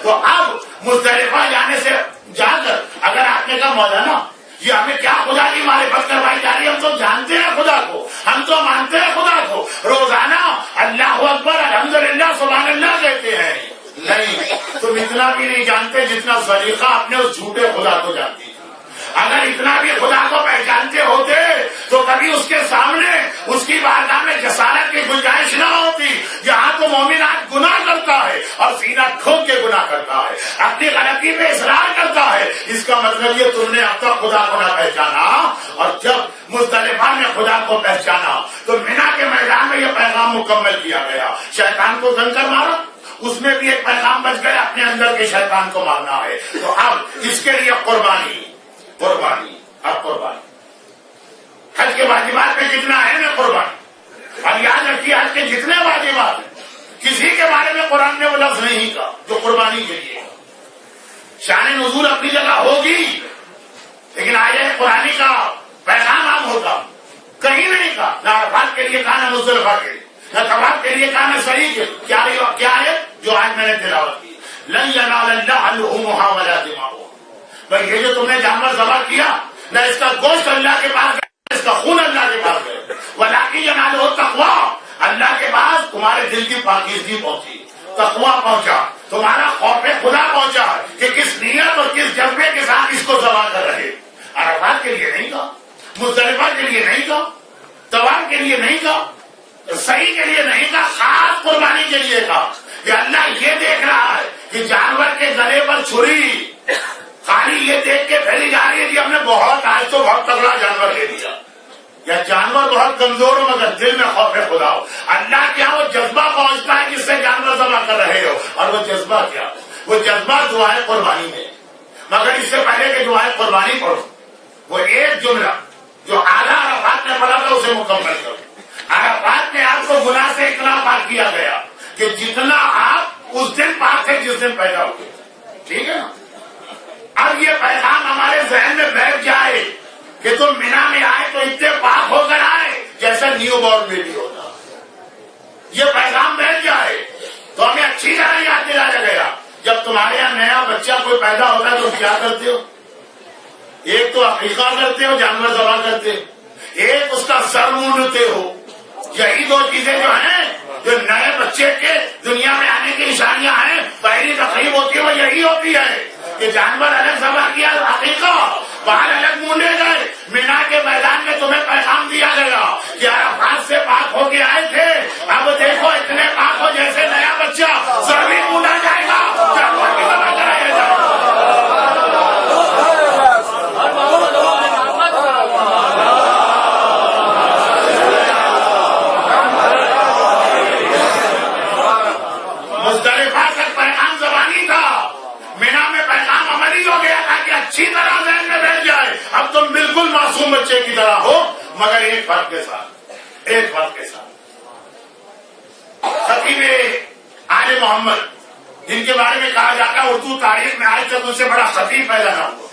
تو اب مزدلفہ جانے سے جا کر اگر آپ نے کہا مولانا یہ ہمیں کیا خدا کی معرفت کروائی جا رہی ہے، ہم تو جانتے ہیں خدا کو، ہم تو مانتے ہیں خدا کو، روزانہ اللہ اکبر الحمدللہ سبحان اللہ کہتے ہیں، نہیں تم اتنا بھی نہیں جانتے جتنا زلیخا اپنے اس جھوٹے خدا کو جانتی تھی۔ اگر اتنا بھی خدا کو پہچانتے ہوتے تو کبھی اس کے سامنے اس کی بارگاہ میں جسارت کی گنجائش نہ ہوتی۔ جہاں تو مومن آج گناہ کرتا ہے اور سینہ ٹھوک کے گناہ کرتا ہے، اپنی غلطی پہ اصرار کرتا ہے، اس کا مطلب یہ تم نے اب تک خدا کو نہ پہچانا، اور جب مزدلفہ نے خدا کو پہچانا تو مینا کے میدان میں یہ پیغام مکمل کیا گیا، شیطان کو کنکر مارا، اس میں بھی ایک پیغام بچ گیا، اپنے اندر کے شیطان کو مارنا ہے۔ تو اب اس کے لیے قربانی، اب قربانی حج کے واجبات میں جتنا ہے نا قربانی، اور یاد رکھیے حج کے جتنے واجبات ہیں کسی کے بارے میں قرآن نے وہ لفظ نہیں کہا جو قربانی کے لیے۔ شان نزول اپنی جگہ ہوگی لیکن آیہ قرآنی کا پیغام عام ہوگا، کہیں نہیں کہا، نہ عرفات کے لیے کہا، نہ مزدلفہ کے لیے، نہ طواف کے لیے کہا، نہ صحیح کے لیے۔ کیا ہے جو آج میں نے تلاوت کی، لن ینال اللہ لحومھا ولا دماؤھا۔ بھائی یہ جو تم نے جانور ذبح کیا، نہ اس کا گوشت اللہ کے پاس گیا، اس کا خون اللہ کے پاس گیا، ولکن ینالہ التقویٰ، اللہ کے پاس تمہارے دل کی پاکیزگی پہنچی، تقویٰ پہنچا، تمہارا خوف خدا پہنچا کہ کس نیت اور کس جذبے کے ساتھ اس کو ذبح کر رہے۔ عرفات کے لیے نہیں کہا، مزدلفہ کے لیے نہیں کہا، طواف کے لیے نہیں کہا، صحیح کے لیے نہیں کہا، خاص قربانی کے لیے کہا کہ اللہ یہ دیکھ رہا ہے کہ جانور کے گلے پر چھری خالی یہ دیکھ کے پھیلی جا رہی ہے کہ ہم نے آج تو بہت تگڑا جانور لے لیا، یا جانور بہت کمزور ہو مگر دل میں خوف خدا ہو۔ اللہ کیا وہ جذبہ پہنچتا ہے جس سے جانور ذبح کر رہے ہو، اور وہ جذبہ کیا؟ وہ جذبہ دعائے قربانی میں۔ مگر اس سے پہلے کہ دعائے قربانی پڑھو، وہ ایک جملہ جو آدھا عرفات نے پڑھا تھا اسے مکمل کرو۔ عرفات میں آپ کو گناہ سے اتنا پاک کیا گیا کہ جتنا آپ اس دن پاک تھے جس دن پیدا ہوئے، ٹھیک ہے نا؟ اب یہ پیغام ہمارے ذہن میں بیٹھ جائے کہ تم مینا میں آئے تو اتنے پاک ہو کر آئے جیسے نیو بورن بیبی ہوتا، یہ پیغام بیٹھ جائے تو ہمیں اچھی طرح یاد دلایا گیا۔ جب تمہارے یہاں نیا بچہ کوئی پیدا ہوتا ہے تو کیا کرتے ہو؟ ایک تو عقیقہ کرتے ہو، جانور ذبح کرتے، ایک اس کا سر مونڈتے ہو۔ یہی دو چیزیں جو ہیں جو نئے بچے کے دنیا میں آنے کی نشانیاں ہیں، پہلی تقریب ہوتی ہے وہ یہی ہوتی ہے کہ جانور الگ ذبح کیا، عقیقہ باہر الگ مونڈے گئے۔ مینا کے میدان میں تمہیں پیغام دیا گیا کہ عرفات سے پاک ہو کے آئے تھے، اب دیکھو اتنے پاک ہو جیسے نیا بچہ سر بھی مونڈا جائے گا، جانور کی ذبح کرایا جائے گا۔ مزدلفہ تک پیغام زبانی تھا، مینا میں پیغام عملی ہو گیا تھا کہ اچھی طرح ذہن میں بیٹھ جائے اب تم بالکل معصوم بچے کی طرح ہو، مگر ایک فرق کے ساتھ خطیب آل محمد ان کے بارے میں کہا جاتا ہے اردو تاریخ میں آج تک ان سے بڑا خطیب پیدا نہ ہوا.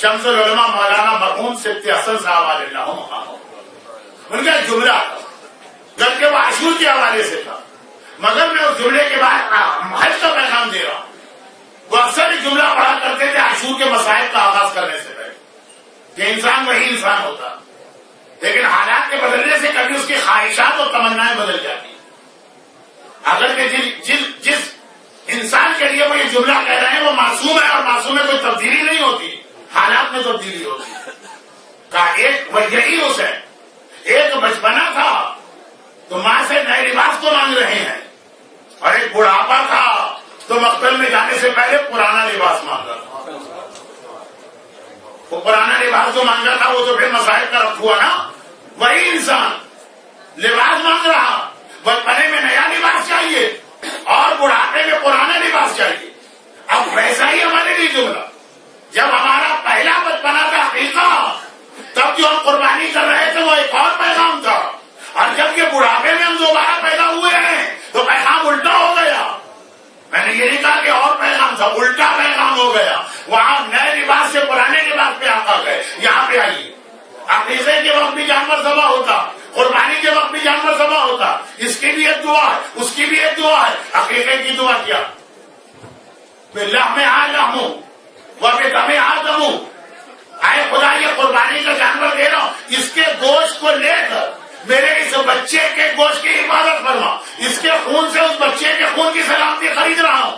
شمس العلماء مولانا مرحوم سبتی حسن صاحب علیہ اللہ ان کا جملہ تھا، جبکہ وہ عاشور کے حوالے سے تھا، مگر میں اس جملے کے بعد حج کا پیغام دے رہا ہوں. وہ اکثر ایک جملہ پڑھا کرتے تھے عاشور کے مسائل کا آغاز کرنے سے پہلے کہ انسان وہی انسان ہوتا، لیکن حالات کے بدلنے سے کبھی اس کی خواہشات اور تمنائیں بدل جاتی ہیں. اگر کہ جس انسان کے لیے وہ یہ جملہ کہہ رہے ہیں وہ معصوم ہے، اور معصوم میں کوئی تبدیلی نہیں ہوتی، حالات میں تبدیلی ہوتی ہے. ایک یہی اس ہے، ایک بچپنا تھا تو ماں سے نئے لباس کو مانگ رہے ہیں، اور ایک بڑھاپا تھا تو مقتل میں جانے سے پہلے پرانا لباس مانگا تھا. وہ پرانا لباس جو مانگا تھا وہ تو پھر مسائل کا رفت ہوا نا. وہی انسان لباس مانگ رہا، بچپنے میں نیا لباس چاہیے اور بڑھاپے میں پرانا لباس چاہیے. اب ویسا ہی ہمارے لیے جملہ، جب ہمارا پہلا بچپنا تھا عقیقہ، تب جو ہم قربانی کر رہے تھے وہ ایک اور پیغام تھا، اور جب یہ بڑھاپے میں ہم دوبارہ پیدا ہوئے ہیں تو پیغام الٹا ہو گیا. میں نے یہ نہیں کہا کہ اور پیغام تھا، الٹا پیغام ہو گیا. وہاں نئے لباس سے پرانے لباس پہ آ گئے. یہاں پہ آئیے، عقیقے کے وقت بھی جانور ذبح ہوتا، قربانی کے وقت بھی جانور ذبح ہوتا. اس کی بھی ایک دعا ہے، اس کی بھی ایک دعا ہے. عقیقے کی دعا کیا؟ بِاللَّحْمِ آدَمُ وَبِدَمِ آدَمُ، اے خدا یہ قربانی کا جانور دے رہا ہوں، اس کے گوشت کو لے کر میرے اس بچے کے گوشت کی حفاظت فرما، اس کے خون سے اس بچے کے خون کی سلامتی خرید رہا ہوں.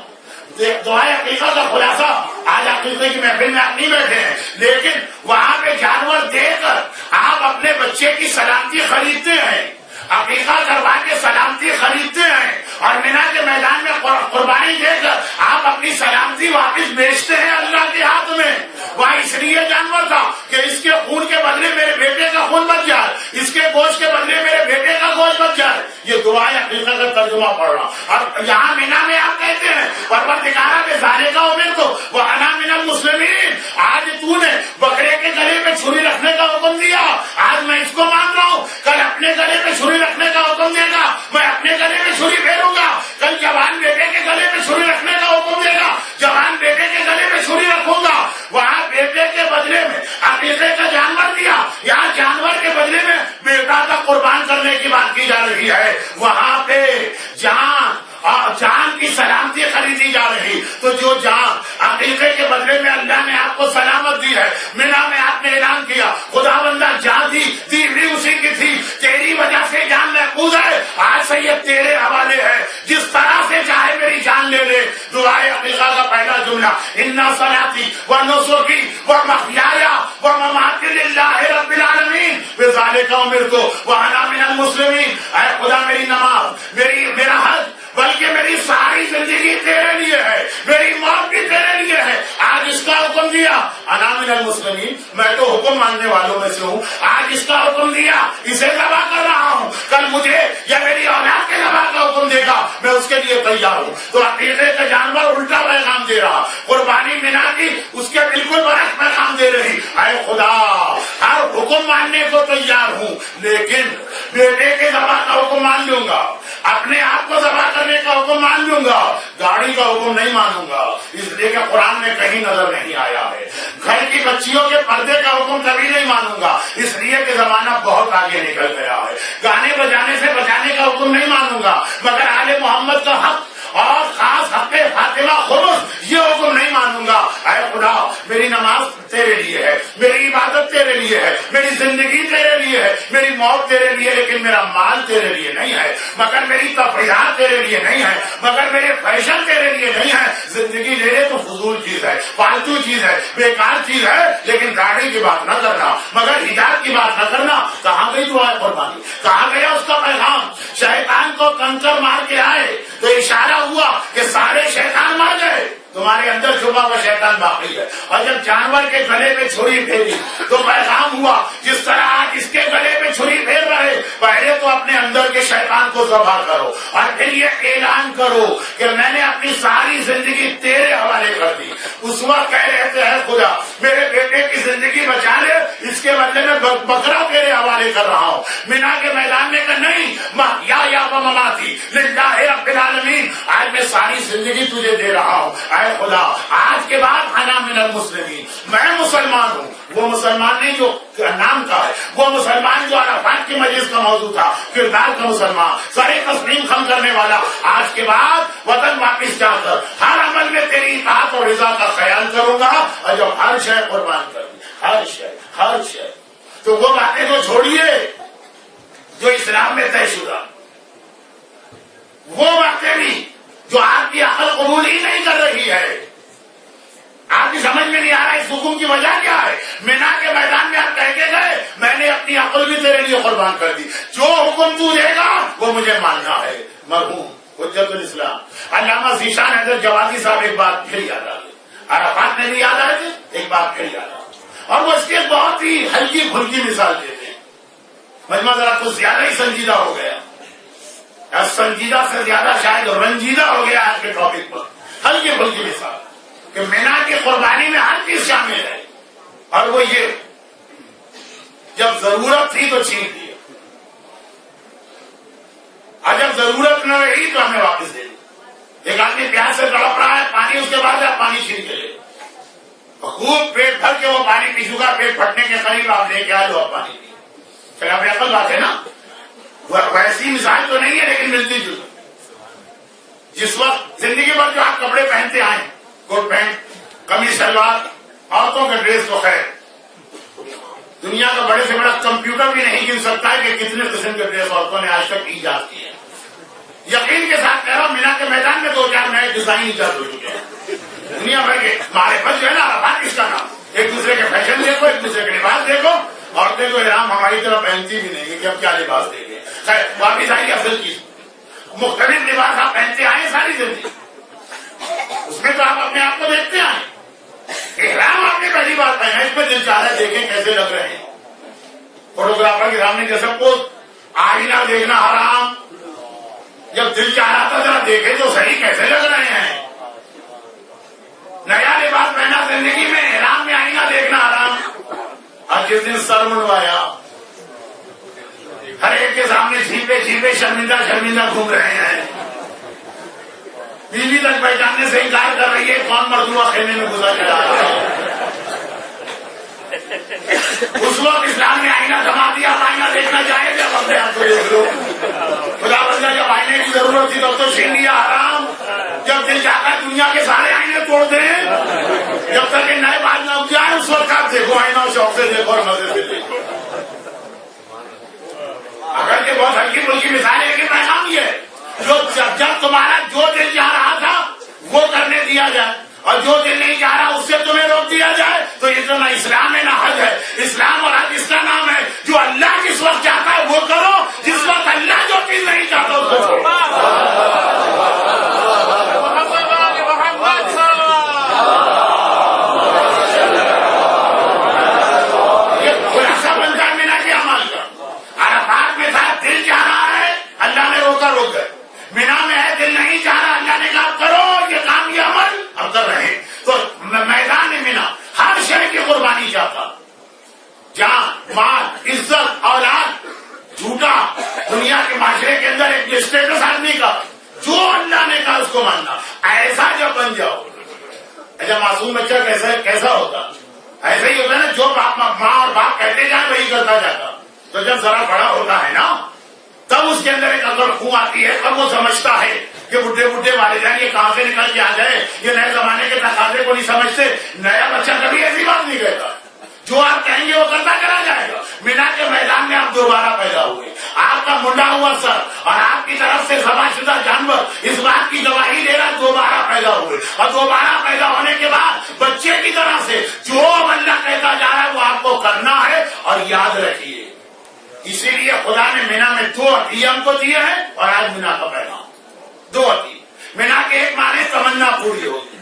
دعائے عقیقہ کا خلاصہ آج عقیقے کی محفل میں آپ نہیں بیٹھے ہیں، لیکن وہاں پہ جانور دے کر آپ اپنے بچے کی سلامتی خریدتے ہیں، عقیقہ کروا کے سلامتی خریدتے ہیں، اور مینا کے میدان میں قربانی دے کر آپ اپنی سلامتی واپس بیچتے ہیں اللہ کے ہاتھ میں. وہاں اس لیے جانور تھا کہ اس کے خون کے بدلے میرے بیٹے کا خون بچ جائے، اس کے گوشت کے بدلے میرے بیٹے کا گوشت بچ جائے. یہ دعائیں عقیقہ کا ترجمہ پڑھ رہا. اور یہاں مینا میں آپ کہتے ہیں پروردگارا کے ذالک امرت وانا من المسلمین، آج تو نے بکرے کے گلے پہ چھری رکھنے کا حکم دیا، آج میں اس کو مان رہا ہوں. کل اپنے گلے پہ چھری رکھنے کا حکم دے گا، میں اپنے گلے پہ چھری پھیروں گا. کل جوان بیٹے کے گلے پہ چھری رکھنے کا حکم دے گا، جوان بیٹے کے گلے پہ چھری رکھوں گا. وہاں بیٹے کے بدلے میں عقیقے کا جانور دیا، یہاں جانور کے بدلے میں بیٹا کا قربان کرنے کی بات کی جا رہی ہے. وہاں پہ جان کی سلامتی خریدی جا رہی. تو جو جان عقیقے کے بدلے میں اللہ نے آپ کو سلامت دی ہے، مینا میں آپ نے اعلان کیا خدا بندہ جان دی بھی اسی کی تھی، تیری وجہ سے جان محفوظ ہے. آج سے یہ تیرے حوالے ہے، جس طرح سے چاہے میری جان لے لے. دعائے عقیقہ کا پہلا جملہ انا صلاتی و نسکی و محیای و مماتی للہ رب العالمین بذالک امرت وانا من المسلمین. اے خدا میری نماز، میرا حج، بلکہ میری ساری زندگی تیرے لیے ہے، میری موت بھی تیرے لیے ہے. آج اس کا حکم دیا انا من المسلمین، میں تو حکم ماننے والوں میں سے ہوں. آج اس کا حکم دیا، اسے ذبح کر رہا ہوں. کل مجھے یا میری اولاد کے ذبح کا حکم دے گا، میں اس کے لیے تیار ہوں. تو عقیقے کا جانور الٹا پیغام دے رہا، قربانی مینا کی اس کے بالکل برعکس پیغام دے رہی. اے خدا ہر حکم ماننے کو تیار ہوں، لیکن بیٹے کے ذبح کا حکم مان لوں گا، اپنے آپ کو ذبح کرنے کا حکم مان لوں گا، گاڑی کا حکم نہیں مانوں گا، اس لیے کہ قرآن میں کہیں نظر نہیں آیا ہے. گھر کی بچیوں کے پردے کا حکم کبھی نہیں مانوں گا، اس لیے کہ زمانہ بہت آگے نکل گیا ہے. گانے بجانے سے بچانے کا حکم نہیں مانوں گا، مگر آل محمد کا حق اور خاص حق فاطمہ خمس یہ حکم نہیں مانوں گا. اے خدا میری نماز تیرے لیے ہے، میری عبادت تیرے لیے ہے، میری زندگی تیرے لیے ہے، میری موت تیرے لیے، لیکن میرا مال تیرے لیے نہیں ہے، مگر میری تفریحات تیرے لیے نہیں ہے، مگر میرے فیشن تیرے لیے نہیں ہے. زندگی لے لے تو فضول چیز ہے، فالتو چیز ہے، بیکار چیز ہے، لیکن گاڑی کی بات نہ کرنا، مگر حجاب کی بات نہ کرنا. کہاں گئی دعائے قربانی، کہاں گیا اس کا پیغام؟ شیطان کو کنکر مار کے آئے تو اشارہ ہوا کہ سارے شیطان مر گئے، تمہارے اندر چھپا ہوا شیطان باقی ہے. اور جب جانور کے گلے پہ چھری پھیری تو پیغام ہوا جس طرح آج اس کے گلے پہ چھری پھیر رہے، پہلے تو اپنے اندر کے شیطان کو ذبح کرو، اور پھر یہ اعلان کرو کہ میں نے اپنی ساری زندگی تیرے حوالے کر دی. اس وقت کہہ رہے تھے اے خدا میرے بیٹے کی زندگی بچا لے، اس کے بدلے میں بکرا تیرے حوالے کر رہا ہوں. مینا کے میدان میں کہ نہیں یا مماتی للہ رب العالمین، آج میں ساری زندگی تجھے دے رہا ہوں. اے خدا آج کے بعد انا من المسلمین، میں مسلمان ہوں. وہ مسلمان نہیں جو نام کا ہے، وہ مسلمان جو عرفات کی مجلس کا موضوع تھا، کردار کا مسلمان، سارے تسلیم خم کرنے والا. آج کے بعد وطن واپس جا کر ہر عمل میں تیری اطاعت اور رضا کا خیال کروں گا، اور جو ہر شے قربان کر دی، ہر شے. تو وہ باتیں تو چھوڑیے جو اسلام میں طے شدہ، وہ باتیں بھی جو آپ کی عقل قبول ہی نہیں کر رہی ہے. آپ کی سمجھ میں نہیں آ رہا اس حکم کی وجہ کیا ہے. مینا کے میدان میں آپ کہہ کے گئے میں نے اپنی عقل بھی تیرے لیے قربان کر دی، جو حکم تو دے گا وہ مجھے ماننا ہے. مرحوم حجت الاسلام علامہ ذیشان حیدر جوادی صاحب ایک بات پھر یاد آ گئی، عرفات نے بھی یاد آئے تھے، ایک بات پھر یاد آ گئی، اور وہ اس کی ایک بہت ہی ہلکی پھلکی مثال دیتے ہیں. مجمع ذرا کچھ زیادہ ہی سنجیدہ ہو گیا، سنجیدہ سے زیادہ شاید رنجیدہ ہو گیا آج کے ٹاپک پر. ہلکی پھلکی مثال کہ مینا کی قربانی میں ہر چیز شامل ہے، اور وہ یہ جب ضرورت تھی تو چھین دی، اور جب ضرورت نہ رہی تو ہمیں واپس دے دی. ایک آدمی پیاس سے تڑپ رہا ہے، پانی اس کے بعد آپ پانی چھین کے لے، خوب پیٹ بھر کے وہ پانی پی چکا، پیٹ پھٹنے کے قریب آپ لے کے آئے آپ پانی پی. چل آپ عقل بات ہے نا، ویسی مثال تو نہیں ہے لیکن ملتی جلتی. جس وقت زندگی بھر جو آپ کپڑے پہنتے آئے، کوٹ پینٹ، قمیص شلوار، عورتوں کا ڈریس تو خیر دنیا کا بڑے سے بڑا کمپیوٹر بھی نہیں گن سکتا ہے کہ کتنے قسم کے ڈریس عورتوں نے آج تک ایجاد کیے ہیں. یقین کے ساتھ کہہ رہا ہوں مینا کے میدان میں 2-4 نئے ڈیزائن ایجاد ہو چکے ہیں. دنیا بھر کے معرفت جو ہے نا عرفات اس کا نام. ایک دوسرے کے فیشن دیکھو، ایک دوسرے کے لباس دیکھو. عورتیں تو احرام ہماری طرح پہنتی بھی نہیں کہ اب کیا لباس دیں گے. خیر واپس آئیے اصل چیز، مختلف لباس آپ پہنتے آئے ساری زندگی، اس میں تو آپ اپنے آپ کو دیکھتے آئے. احرام آپ نے پہلی بار پہنا، اس میں دل چاہ رہا ہے دیکھیں کیسے لگ رہے ہیں. فوٹوگرافر کے سامنے جیسے پوز، آئینہ دیکھنا حرام، جب دل چاہ رہا تھا ذرا دیکھے تو صحیح کیسے لگ رہے ہیں. نیا لباس پہنا زندگی میں، احرام میں آئینہ دیکھنا حرام. اور جس دن سر منڈوایا ہر ایک کے سامنے چھیپے شرمندہ گھوم رہے ہیں. بیوی تک پہچاننے سے انکار کر رہی ہے کون مردوہ خیمے میں گزر کے آ رہا ہے. اس وقت اسلام نے آئینہ تھما دیا، آئینہ دیکھنا چاہے تھے اب اپنے آپ کو دیکھ لو. خدا بندہ جب آئینے کی ضرورت تھی تب تو چھین لیا حرام. جب دل چاہتا ہے دنیا کے سارے آئینے توڑ دیں، جب تک کہ نئے بات نہ اٹھ جائے اس وقت آپ دیکھو آئینہ، شوق سے دیکھو اور مزے سے دیکھو. اگر کہ بہت ہلکی پھلکی مثال ہے لیکن پیغام یہ ہے جب تمہارا جو دل چاہ رہا تھا وہ کرنے دیا جائے اور جو دل نہیں چاہ رہا اس سے تمہیں روک دیا جائے تو یہ تو نہ اسلام ہے نہ حج ہے. اسلام اور حج اس کا نام ہے. جو اللہ جس وقت چاہتا ہے وہ کرو، جس وقت اللہ جو چیز نہیں چاہتا اس کو چھوڑو. یہ خلاصہ بنتا ہے مینا کے عمل کا. عرفات میں تھا دل چاہ رہا ہے، اللہ نے روکا روک گئے. مینا میں ہے دل نہیں چاہ رہا، اللہ نے کہا کرو یہ کام یہ عمل، اب کر رہے ہیں. تو میدان مینا ہر شے کی قربانی چاہتا، جان مال عزت اولاد جھوٹا دنیا کے معاشرے کے اندر ایک اسٹیٹس آدمی کا جو اللہ نے کہا اس کو ماننا. ایسا جب بن جاؤ، ایسا معصوم بچہ کیسا ہوتا، ایسا ہی ہوتا ہے نا جو ماں اور باپ کہتے جائیں وہی کرتا جاتا. تو جب ذرا بڑا ہوتا ہے نا تب اس کے اندر ایک عقل خوں آتی ہے، تب وہ سمجھتا ہے کہ بڈھے والدین یہ کہاں سے نکل کے آ جائے، یہ نئے زمانے کے تقاضے کو نہیں سمجھتے. نیا بچہ کبھی ایسی بات نہیں کہتا، جو آپ کہیں گے وہ کرتا چلا جائے گا. مینا کے میدان میں آپ دوبارہ پیدا ہوئے، آپ کا منڈا ہوا سر اور آپ کی طرف سے ذبح شدہ جانور اس بات کی گواہی دے رہا دوبارہ پیدا ہوئے. اور دوبارہ پیدا ہونے کے بعد بچے کی طرح سے جو اللہ کہتا جا رہا ہے وہ آپ کو کرنا ہے. اور یاد رکھیے اسی لیے خدا نے مینا میں 2 عطیے ہم کو دیے ہیں اور آج مینا کا پیغام 2 عطیے. مینا کے ایک معنی تمنا پوری ہوگی.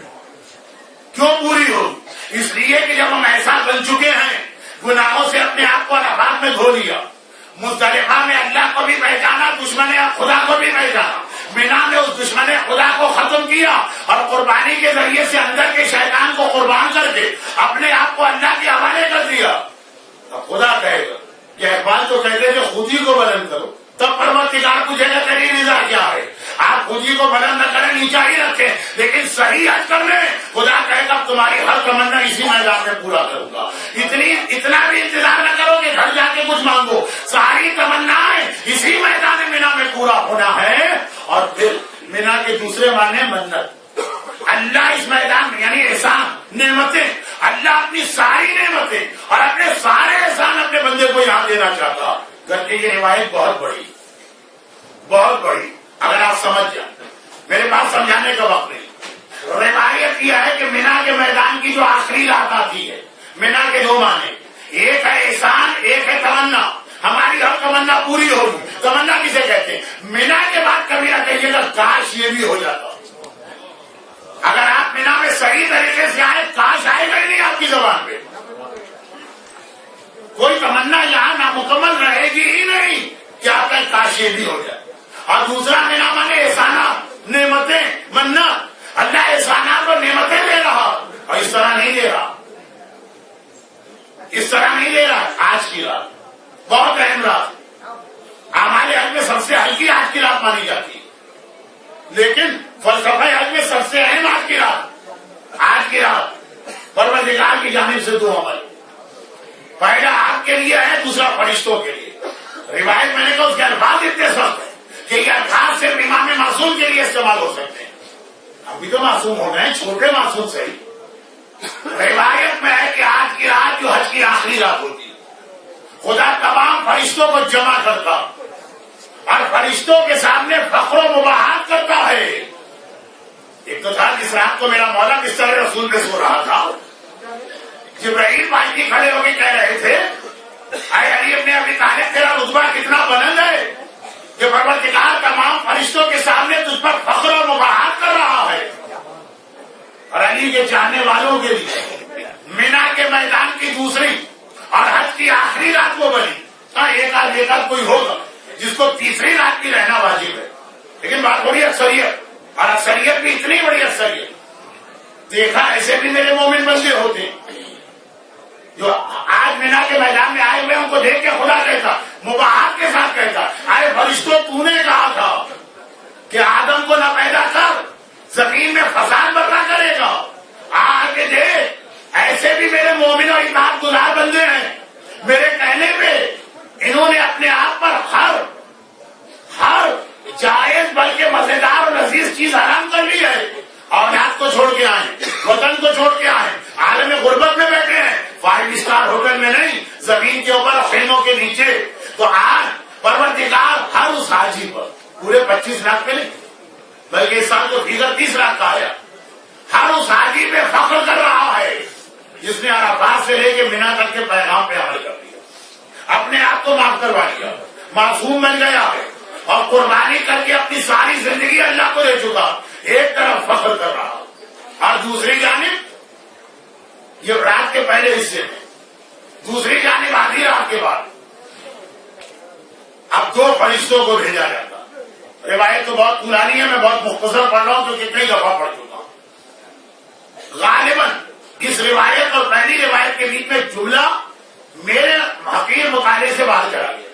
کیوں پوری ہوگی؟ اس لیے کہ جب ہم ایسا بن چکے ہیں گناہوں سے اپنے آپ کو عرفات میں دھو لیا، مزدلفہ میں اللہ کو بھی پہچانا، دشمن خدا کو بھی پہچانا، مینا میں اس دشمن خدا کو ختم کیا اور قربانی کے ذریعے سے اندر کے شیطان کو قربان کر کے اپنے آپ کو اللہ کے حوالے کر دیا. اقبال تو کہتے تھے خود ہی کو بلند کرو، تب پروردگار پوچھے گا تیری رضا کیا ہے. آپ خود ہی کو بلند نہ کریں، نیچا ہی رکھیں، لیکن صحیح حج کر لیں، خدا کہے گا تمہاری ہر تمنا اسی میدان میں پورا کروں گا. اتنا بھی انتظار نہ کرو کہ گھر جا کے کچھ مانگو، ساری تمنائیں اسی میدان مینا میں پورا ہونا ہے. اور پھر مینا کے دوسرے معنی منت. اللہ اس میدان میں یعنی احسان، نعمتیں، اللہ اپنی ساری نعمتیں اور اپنے سارے احسان اپنے بندے کو یہاں دینا چاہتا. گھر کی یہ روایت بہت بڑی، بہت بڑی، اگر آپ سمجھ جائیں. میرے پاس سمجھانے کا وقت نہیں. روایت یہ ہے کہ مینا کے میدان کی جو آخری رات آتی ہے، مینا کے دو معنی، ایک ہے احسان، ایک ہے تمنا. ہماری ہر تمنا پوری ہوگی. تمنا کسے کہتے ہیں؟ مینا کے بعد کبھی نہ کہیے گا کاش یہ بھی ہو جاتا. اگر آپ مینا میں صحیح طریقے سے آئے، کاش آئے گا ہی نہیں آپ کی زبان پہ. کوئی تمنا یہاں نامکمل رہے گی ہی نہیں کہ آپ کا کاش یہ بھی ہو جائے. اور دوسرا مینا مانے احسانات، نعمتیں، منت. اللہ احسانات اور نعمتیں دے رہا اور اس طرح نہیں دے رہا، اس طرح نہیں دے رہا. آج کی رات بہت اہم رات، ہمارے حج میں سب سے ہلکی آج کی رات مانی جاتی ہے، لیکن فلسفہ حج میں سب سے اہم آج کی رات. آج کی رات پروردگار کی جانب سے دو عمل، پہلا آپ کے لیے ہے، دوسرا فرشتوں کے لیے. روایت میں نے کہا اس کے الفاظ اتنے سخت ہیں کہ یہ الفاظ صرف امام معصوم کے لیے استعمال ہو سکتے ہیں. ہم بھی تو معصوم ہو گئے، چھوٹے معصوم سے ہی. روایت میں ہے کہ آج کی رات جو حج کی آخری رات ہوتی ہے، خدا تمام فرشتوں کو جمع کرتا اور فرشتوں کے سامنے فخر و مباحات کرتا ہے. ایک تو تھا جس رات کو میرا مولا بستر رسول میں سو رہا تھا، جبرائیل بھائی جی کھڑے ہو کے کہہ رہے تھے اے علی ابن ابی طالب تیرا رتبہ کتنا بلند ہے کہ پروردگار تمام فرشتوں کے سامنے تجھ پر فخر و مباحات کر رہا ہے. اور علی کے چاہنے والوں کے لیے مینا کے میدان کی دوسری اور حج کی آخری رات کو بنی. ہاں ایک آدھ کوئی ہوگا جس کو تیسری رات کی رہنا واجب ہے، لیکن بات بڑی اکثریت، اور اکثریت بھی اتنی بڑی اکثریت. دیکھا ایسے بھی میرے مومن بندے ہوتے ہیں جو آج مینا کے میدان میں آئے ہوئے، ان کو دیکھ کے خدا کہتا، مباحات کے ساتھ کہتا، ارے فرشتوں تو نے کہا تھا کہ آدم کو نہ پیدا کر، زمین میں فساد برپا کرے گا. آ کے دیکھ ایسے بھی میرے مومن اور اطاعت گزار بندے ہیں، میرے کہنے پہ انہوں نے اپنے آپ پر ہر جائز بلکہ مزیدار اور لذیذ چیز حرام کر لی ہے. اولاد کو چھوڑ کے آئے، وطن کو چھوڑ کے آئے، عالم غربت میں بیٹھے ہیں، 5 اسٹار ہوٹل میں نہیں، زمین کے اوپر خیموں کے نیچے. تو آج پروردگار ہر اس حاجی پر پورے 25 لاکھ پہ نہیں بلکہ اس سال جو فیگر 30 لاکھ کا آیا، ہر اس حاجی پہ فخر کر رہا ہے جس نے عرفات سے لے کے مینا تک کے پیغام پہ عمل کر دیا، اپنے آپ کو معاف کروا دیا، معصوم بن گیا ہے اور قربانی کر کے اپنی ساری زندگی اللہ کو دے چکا. ایک طرف فخر کر رہا اور دوسری جانب یہ رات کے پہلے حصے میں، دوسری جانب آدھی رات کے بعد اب 2 فرشتوں کو بھیجا جاتا. روایت تو بہت پرانی ہے، میں بہت مختصر پڑھ رہا ہوں کیونکہ کئی دفعہ پڑھ چکا ہوں. غالباً اس روایت اور پہلی روایت کے بیچ میں جملہ میرے حقیر مطالعے سے باہر چلا گیا.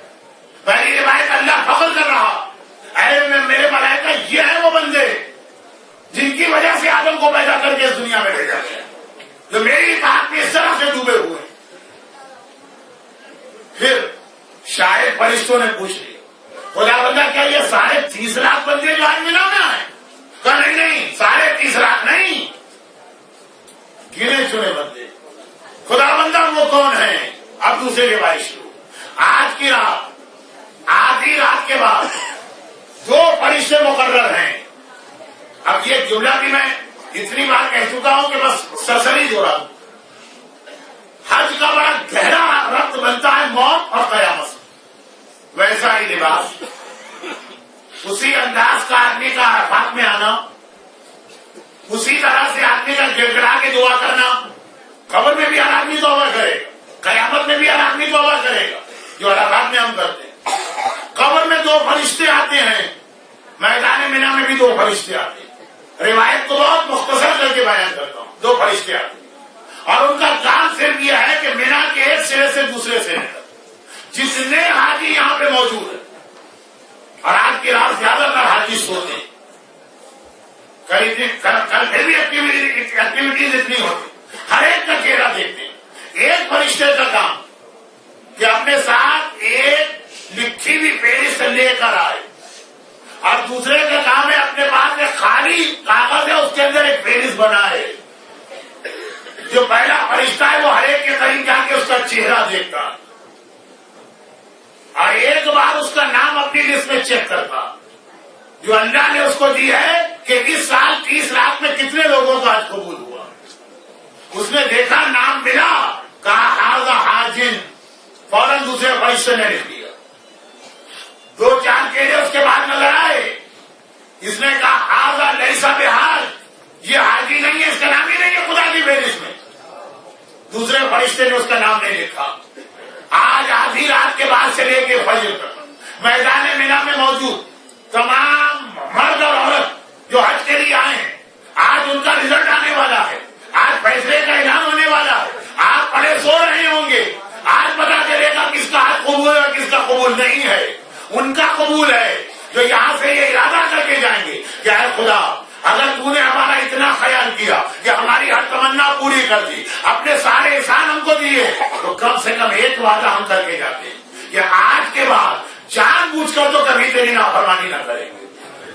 پہلی روایت اللہ فخر کر رہا، اے میرے ملائکہ یہ ہے وہ بندے جن کی وجہ سے آدم کو پیدا کر کے اس دنیا میں بھیجا گیا، جو میری اطاعت میں اس طرح سے ڈوبے ہوئے. پھر شاید فرشتوں نے پوچھ لیا خدا بندہ کیا یہ 30 لاکھ بندے جو آج مینا میں آئے؟ کہا نہیں 30 لاکھ نہیں، گنے چنے بندے. خدا بندہ وہ کون ہے؟ اب دوسری روایت شروع. آج کی رات آدھی رات کے بعد 2 فرشتے مقرر ہیں. اب یہ جملہ بھی میں اتنی بار کہہ چکا ہوں کہ بس سرسری جو رہا. حج کا بڑا گہرا ربط بنتا ہے موت اور قیامت سے. ویسا ہی لباس، اسی انداز کا آدمی کا عرفات میں آنا، اسی طرح سے آدمی کا گڑ گڑا کے دعا کرنا. قبر میں بھی ہر آدمی توبہ کرے گا، قیامت میں بھی ہر آدمی توبہ کرے گا، جو عرفات میں ہم کرتے ہیں. قبر میں 2 فرشتے آتے ہیں، میدان مینا میں بھی 2 فرشتے آتے ہیں. روایت کو بہت مختصر کر کے بیان کرتا ہوں. 2 فرشتے آتے ہیں اور ان کا کام صرف یہ ہے کہ مینا کے ایک سرے سے دوسرے سرے تک جتنے حاجی یہاں پہ موجود ہیں، اور آج کی رات زیادہ تر حاجی سوتے ہیں، کل پھر بھی ایکٹیویٹیز اتنی ہوتی، ہر ایک کا چہرہ دیکھتے ہیں. ایک فرشتے کا کام کہ اپنے ساتھ ایک لکھی ہوئی فہرست لے کر آئے، اور دوسرے کا کام ہے اپنے پاس ایک خالی کاغذ ہے اس کے اندر ایک فہرست بنائے. جو پہلا فرشتہ ہے وہ ہر ایک کے قریب جا کے اس کا چہرہ دیکھتا اور ایک بار اس کا نام اپنی لسٹ میں چیک کرتا جو اللہ نے اس کو دی ہے کہ اس سال 30 لاکھ میں کتنے لوگوں کا آج قبول ہوا. اس نے دیکھا نام ملا، کہا ہاضا حاجن، فوراً دوسرے فرشتے نے لکھ دیا. 2-4 کیڑے اس کے بعد نظر آئے، اس نے کہا ہاضا لیسا بحاج، یہ حاجی نہیں ہے، اس کا نام ہی نہیں ہے خدا کی فہرست میں. دوسرے فرشتے نے اس کا نام نہیں لکھا. آج آدھی رات کے بعد سے لے کے فجر تک میدان مینا میں موجود تمام مرد اور عورت جو حج کے لیے آئے ہیں، آج ان کا رزلٹ آنے والا ہے، آج فیصلے کا اعلان ہونے والا ہے. آپ پڑے سو رہے ہوں گے، آج پتا چلے گا کس کا حج قبول ہے اور کس کا قبول نہیں ہے. ان کا قبول ہے جو یہاں سے یہ ارادہ کر کے جائیں گے کہ اے خدا، اگر تو نے ہمارا اتنا خیال کیا کہ ہماری ہر تمنا پوری کر دی، اپنے سارے احسان ہم کو دیے، تو کم سے کم ایک وعدہ ہم کر کے جاتے ہیں کہ آج کے بعد جان بوجھ کر تو کبھی تیری نافرمانی نہ کریں گے.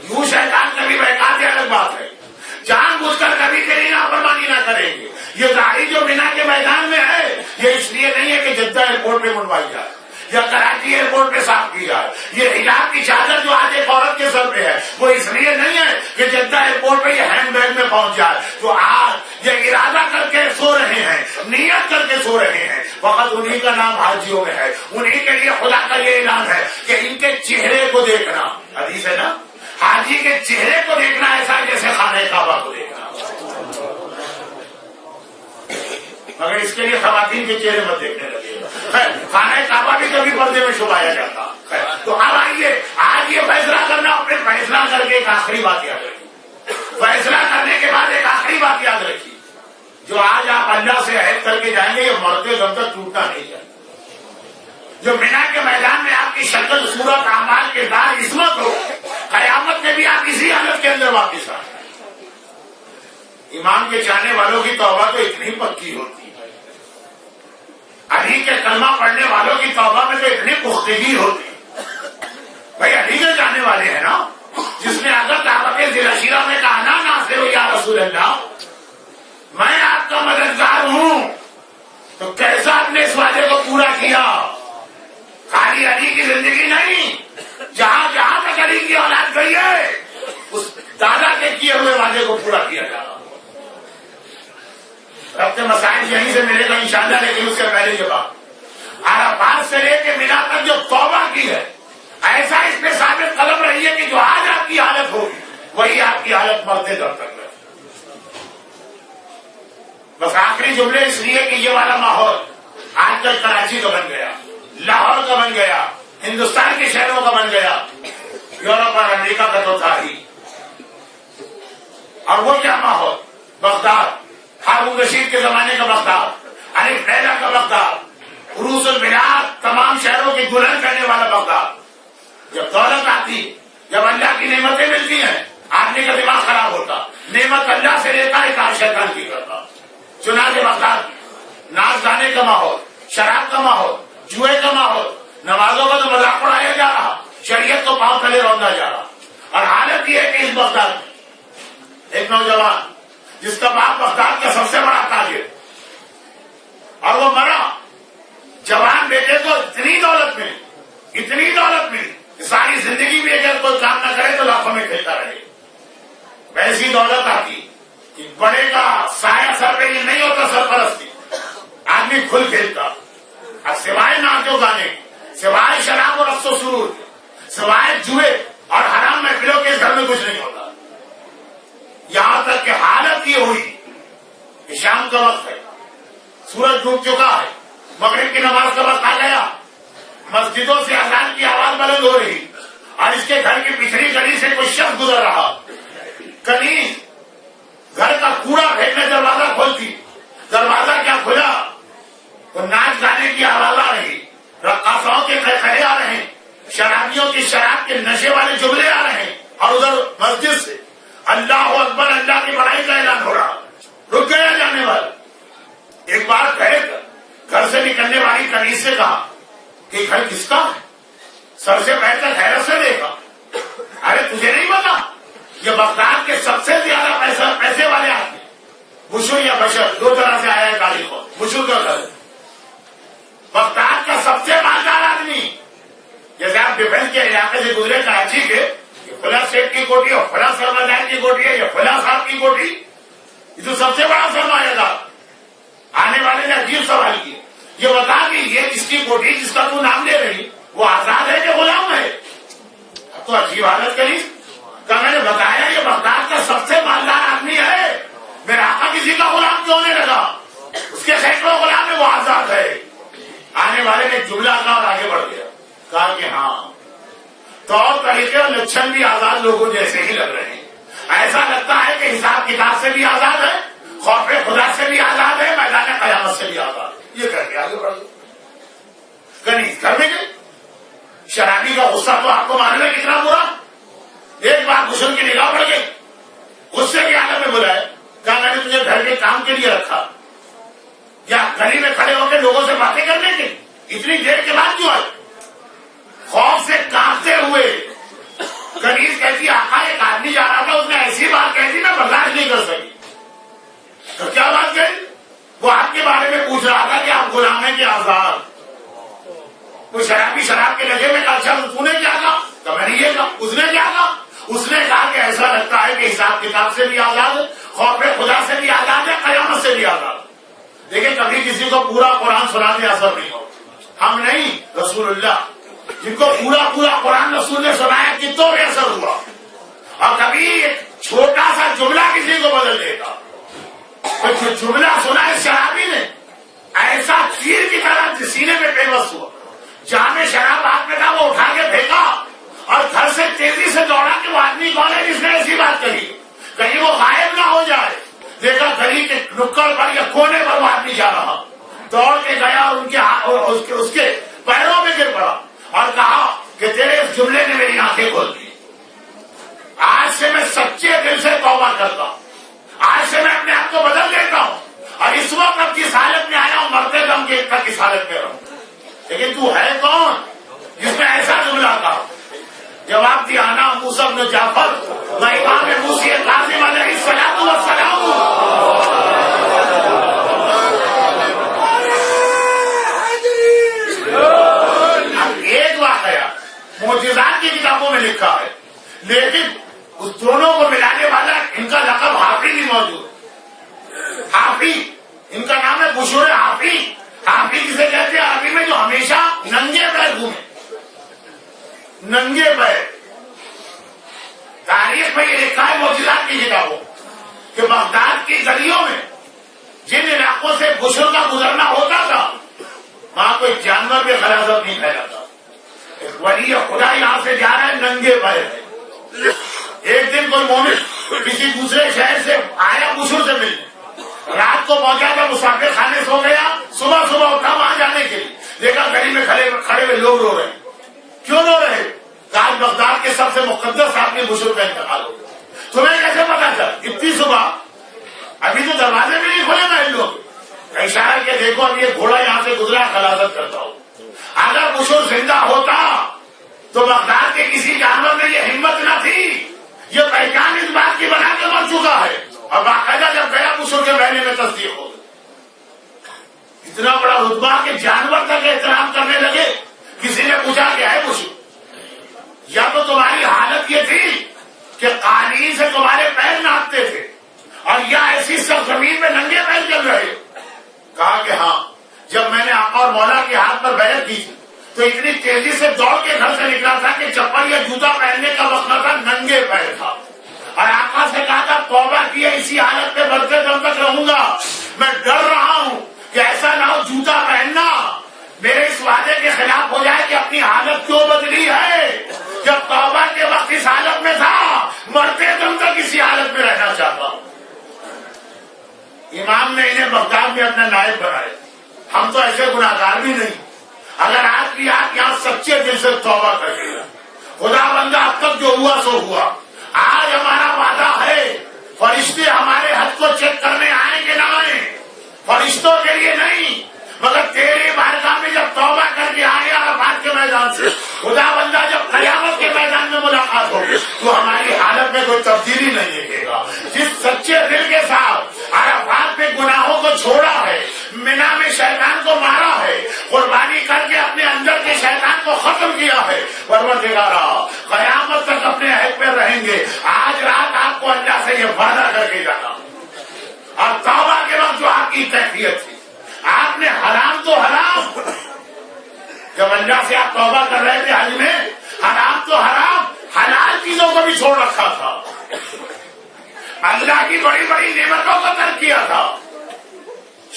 یوں شیطان کبھی بہکاتے الگ بات ہے، جان بوجھ کر کبھی تیری نافرمانی نہ کریں گے. یہ گاڑی جو مینا کے میدان میں ہے یہ اس لیے نہیں ہے کہ جدہ ایئرپورٹ پہ منڈوائی جائے یا کراچی ایئرپورٹ پہ صاف کی جائے. یہ حجاب کی چادر جو آج ایک عورت کے سر پہ ہے وہ اس لیے نہیں ہے کہ جدہ ایئرپورٹ پہ یہ ہینڈ بیگ میں پہنچ جائے. تو آج یہ ارادہ کر کے سو رہے ہیں، نیت کر کے سو رہے ہیں، وقت انہی کا نام حاجیوں میں ہے. انہی کے لیے خدا کا یہ اعلان ہے کہ ان کے چہرے کو دیکھنا، حدیث ہے نا، حاجی کے چہرے کو دیکھنا ایسا جیسے خانہ کعبہ کو دیکھنا. مگر اس کے لیے خواتین کے چہرے مت دیکھنے لگے. خانہ کعبہ بھی کبھی پردے میں چھپایا جاتا. تو اب آئیے آج یہ فیصلہ کرنا، اپنے فیصلہ کر کے ایک آخری بات یاد رکھیے. فیصلہ کرنے کے بعد ایک آخری بات یاد رکھیے، جو آج آپ اللہ سے عہد کر کے جائیں گے یہ مرتے دم تک ٹوٹنا نہیں چاہیے. جو مینا کے میدان میں آپ کی شکل، صورت، اعمال، کردار، عصمت ہو، قیامت میں بھی آپ اسی حالت کے اندر واپس آئیں. ایمان کے چاہنے والوں کی توبہ تو اتنی پکی ہوتی ہے، علی کے کلمہ پڑھنے والوں کی توبہ میں تو اتنی پختگی ہوتی. بھائی علی کے جانے والے ہیں نا، جس نے اگر دعوت ذیلشیرہ میں کہا نا ناصر یا رسول اللہ، میں آپ کا مددگار ہوں، تو کیسا آپ نے اس وعدے کو پورا کیا. خالی علی کی زندگی نہیں، جہاں جہاں تک علی کی اولاد گئی ہے اس دادا کے کیے ہوئے وعدے کو پورا کیا جا رہا. رب کے مسائل یہیں سے ملے گا انشاءاللہ، لیکن اس سے پہلے یہ بات، عرفات سے لے کے مینا تک جو توبہ کی ہے، ایسا اس پہ ثابت قدم رہی ہے کہ جو آج آپ کی حالت ہوگی وہی آپ کی حالت مرتے دم تک رہے. بس آخری جملے اس لیے کہ یہ والا ماحول آج کل کراچی کا بن گیا، لاہور کا بن گیا، ہندوستان کے شہروں کا بن گیا، یورپ اور امریکہ کا تو تھا ہی. اور وہ کیا ماحول، بغداد، ہارون رشید کے زمانے کا بغداد، الف لیلا کا بغداد، عروس البلاد، تمام شہروں کی دلہن کرنے والا بغداد. جب دولت آتی، جب اللہ کی نعمتیں ملتی ہیں، آدمی کا دماغ خراب ہوتا، نعمت اللہ سے لیتا ہے، کام شیطان کی کرتا. چنانچہ بغداد ناچ گانے کا ماحول، شراب کا ماحول، جوئے کا ماحول، نمازوں کا تو مذاق اڑایا جا رہا، شریعت کو پاؤں تلے روندا جا رہا. اور حالت یہ ہے کہ اس بغداد میں ایک نوجوان جس کا باپ بغداد کا سب سے بڑا تاجر، اور وہ مرا، جوان بیٹے کو اتنی دولت ملی کہ ساری زندگی بھی اگر کوئی کام نہ کرے تو لاکھوں میں کھیلتا رہے. ویسی دولت آتی کہ بڑے کا سایہ سر پہ یہ نہیں ہوتا، سرپرستی، آدمی کھل کھیلتا. اب سوائے ناچو گانے، سوائے شراب اور رقص و سرور، سوائے جوئے اور حرام محفلوں کے گھر میں کچھ نہیں ہوتا. یہاں تک کہ حالت یہ ہوئی کہ شام کا وقت ہے، سورج ڈوب چکا ہے، مغرب کی نماز کا وقت آ گیا، مسجدوں سے اذان کی آواز بلند ہو رہی، اور اس کے گھر کی پچھلی گلی سے کوئی شخص گزر رہا، کنیز گھر کا کوڑا پھینکنے دروازہ کھولتی، دروازہ کیا کھلا تو ناچ گانے کی آواز آ رہی، رقاصوں کے سے کہا کہ گھر کس کا ہے؟ سر سے بیٹھ کر حیرت سے دیکھا. ارے تجھے نہیں پتا یہ بغداد کے سب سے زیادہ پیسے والے آدمی بشر یا بشر دو طرح سے آیا ہے تاریخ کو. بشر کا گھر بغداد کا سب سے مالدار آدمی. جیسے آپ ڈیفینس کے علاقے سے گزرے کراچی کے فلاں سیٹ کی کوٹھی اور فلاں سرمایہ کی کوٹھی ہے یا فلاں صاحب کی کوٹھی, یہ تو سب سے بڑا سرمایہ دار. آنے والے نے عجیب سوال کیا, یہ بتا کہ یہ جس کی کوٹھی جس کا تو نام لے رہی وہ آزاد ہے کہ غلام ہے؟ اب تو عجیب حالت کری. میں نے بتایا یہ بغداد کا سب سے مالدار آدمی ہے, میرا آقا کسی کا غلام کیوں نہیں لگا؟ اس کے سینکڑوں غلام ہے, وہ آزاد ہے. آنے والے نے جملہ کہا اور آگے بڑھ گیا. کہا کہ ہاں طور طریقے اور لچھن بھی آزاد لوگوں جیسے ہی لگ رہے ہیں. ایسا لگتا ہے کہ حساب کتاب سے بھی آزاد ہے, خوف خدا سے بھی آزاد ہے, میدان قیامت سے بھی آزاد ہے. یہ کر کے آگے بڑھ گئے. کنیز گھر میں گئے. شرابی کا غصہ تو آپ کو معلوم ہے کتنا برا. ایک بار بشر کی نگاہ پڑ گئی, غصے کی حالت میں بلایا. کہا میں نے تجھے گھر کے کام کے لیے رکھا یا گلی میں کھڑے ہو کے لوگوں سے باتیں کرنے کے؟ اتنی دیر کے بعد کیوں آئے؟ خوف سے کانپتے ہوئے کنیز کہتی آقا ایک آدمی جا رہا تھا, اس نے ایسی بات کہہ دی میں برداشت نہیں کر سکی. تو کیا بات کہی؟ وہ آپ کے بارے میں پوچھ رہا تھا کہ آپ غلام ہیں کہ آزاد. وہ شرابی شراب کے لگے میں کہا اچھا تو نے کیا کہا؟ تو میں نے یہ کہا. اس نے کیا کہا؟ اس نے کہا کہ ایسا لگتا ہے کہ حساب کتاب سے بھی آزاد ہے, خوف خدا سے بھی آزاد ہے, قیامت سے بھی آزاد ہے. دیکھیں کبھی کسی کو پورا قرآن سنانے اثر نہیں ہو. ہم نہیں, رسول اللہ جن کو پورا قرآن رسول نے سنایا کتوں میں اثر ہوا. اور کبھی ایک چھوٹا سا جملہ کسی کو بدل دیتا. جو جملہ سنا ہے شرابی نے ایسا تیر کی طرح سینے میں پیوست ہوا. جہاں میں شراب ہاتھ میں تھا وہ اٹھا کے پھینکا اور گھر سے تیزی سے دوڑا کہ وہ آدمی کون ہے جس نے ایسی بات کہی, کہیں وہ غائب نہ ہو جائے. دیکھا گلی کے نکڑ پر یا کونے پر وہ آدمی جا رہا, دوڑ کے گیا اور اس کے پیروں میں گر پڑا اور کہا کہ تیرے اس جملے نے میری آنکھیں کھول دی. آج سے میں سچے دل سے توبہ کرتا ہوں, آج سے میں اپنے آپ کو بدل دیتا ہوں اور اس وقت اب جس حالت میں آیا ہوں مرتے دم کے تک اس حالت میں رہوں. لیکن تو ہے کون جس نے ایسا جملہ کہا؟ جواب دیا انا موسیٰ بن جعفر, میں امام موسی کاظم علیہ الصلوۃ والسلام. اب ایک واقعہ معجزات کی کتابوں میں لکھا ہے, لیکن اس دونوں کو ملانے والا ان کا لقب حافظ بھی موجود ہے. حافظ ان کا نام ہے بشر حافظ. حافظ جسے کہتے ہیں عربی میں جو ہمیشہ ننگے پیر گھومے, ننگے پیر. تاریخ میں یہ لکھا ہے معجزات کی کتابوں کہ بغداد کی گلیوں میں جن علاقوں سے بشر کا گزرنا ہوتا تھا وہاں کوئی جانور بھی غلاظت نہیں پھیلاتا. ایک ولی خدا یہاں سے جا رہا ہے ننگے پیر. ایک دن کوئی مومن کسی دوسرے شہر سے آیا بشر سے ملنے, رات کو پہنچا تھا, مسافر خانے سو گیا, صبح اٹھا وہاں جانے کے لیے, دیکھا گلی میں کھڑے ہوئے لوگ رو رہے ہیں. کیوں رو رہے؟ آج بغداد کے سب سے مقدس آدمی بشر کا انتقال ہو گیا. تمہیں کیسے پتا چل اتنی صبح؟ ابھی تو دروازے میں نہیں کھولے میں لوگ. اشارہ کے دیکھو اب یہ گھوڑا یہاں سے گزرا, خلاصت کرتا ہوں. اگر بشر زندہ ہوتا تو بغداد کے کسی جانور میں یہ ہمت نہ تھی. یہ پہچان اس بات کی بنا کے مر چکا ہے اور باقاعدہ جب گیا بشر کے مہینے میں تصدیق ہو. اتنا بڑا رتبہ کہ جانور تک احترام کرنے لگے. کسی نے پوچھا کیا ہے بشر؟ یا تو تمہاری حالت یہ تھی کہ قالین سے تمہارے پیر ناپتے تھے اور یا ایسی سرزمین میں ننگے پیر چل رہے. کہا کہ ہاں, جب میں نے آقا اور مولا کے ہاتھ پر بیعت کی تھی تو اتنی تیزی سے دوڑ کے گھر سے نکلا تھا کہ چپل یا جوتا پہننے کا وقت نہ تھا, ننگے پیر تھا. اور آقا سے کہا تھا توبہ کیے اسی حالت میں مرتے دم تک رہوں گا. میں ڈر رہا ہوں کہ ایسا نہ ہو جوتا پہننا میرے اس وعدے کے خلاف ہو جائے کہ اپنی حالت کیوں بدلی ہے. جب توبہ کے وقت اس حالت میں تھا, مرتے دم تک اسی حالت میں رہنا چاہتا ہوں. امام نے انہیں بغداد میں اپنا نائب بنائے. ہم تو ایسے گناہگار بھی نہیں. اگر آپ کی آپ یہاں سچے دل سے توبہ کرے گا, خدا بندہ اب تک جو ہوا سو ہوا. آج ہمارا وعدہ ہے فرشتے ہمارے حد کو چیک کرنے آئیں کہ نہ آئیں, فرشتوں کے لیے نہیں مگر تیری بارگاہ میں جب توبہ کو چھوڑا ہے, مینا میں شیطان کو مارا ہے, قربانی کر کے اپنے اندر کے شیطان کو ختم کیا ہے. پروردگارا قیامت تک اپنے عہد پہ رہیں گے. آج رات آپ کو اللہ سے یہ وعدہ کر کے جانا. اور توبہ کے وقت جو آپ کی کیفیت تھی, آپ نے حرام تو حرام, جب اللہ سے آپ توبہ کر رہے تھے حج میں, حرام تو حرام, حلال چیزوں کو بھی چھوڑ رکھا تھا. اللہ کی بڑی بڑی نعمتوں کو ترک کیا تھا.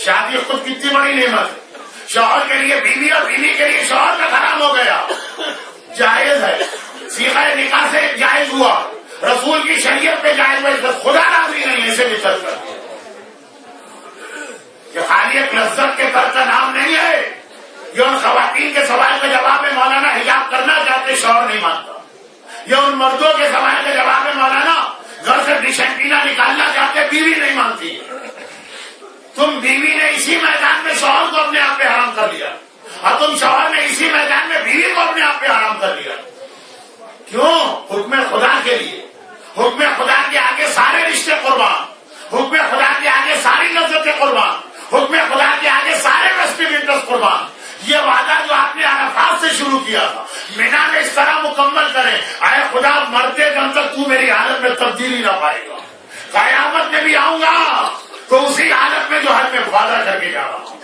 شادی خود کتنی بڑی نعمت ہے. شوہر کے لیے بیوی اور بیوی کے لیے شوہر کا حرام ہو گیا, جائز ہے. صیغہ نکاح سے جائز ہوا, رسول کی شریعت پہ جائز ہوا, خدا راضی نہیں ہے. اسے بھی ترک کر دیا. یہ خالی ایک لذت کے ترک کا نام نہیں ہے. یہ ان خواتین کے سوال کا جواب ہے, مولانا حجاب کرنا چاہتے شوہر نہیں مانتا. یہ ان مردوں کے سوال کا جواب ہے, مولانا گھر سے ڈشینٹینا نکالنا چاہتے, بیوی نہیں مانتی. تم بیوی نے اسی میدان میں شوہر کو اپنے آپ پہ حرام کر لیا, اور تم شوہر نے اسی میدان میں بیوی کو اپنے آپ پہ حرام کر لیا. کیوں؟ حکم خدا کے لیے. حکم خدا کے آگے سارے رشتے قربان, حکم خدا کے آگے ساری لذتیں قربان, حکم خدا کے آگے سارے ویسٹرن انٹرسٹ قربان. یہ وعدہ جو آپ نے عرفات سے شروع کیا تھا, مینا میں اس طرح مکمل کریں, اے خدا مرتے دم تک تو میری حالت میں تبدیلی نہ پائے گا. قیامت میں بھی آؤں گا تو اسی حالت میں جو حج میں وعدہ کر کے جا رہا ہوں.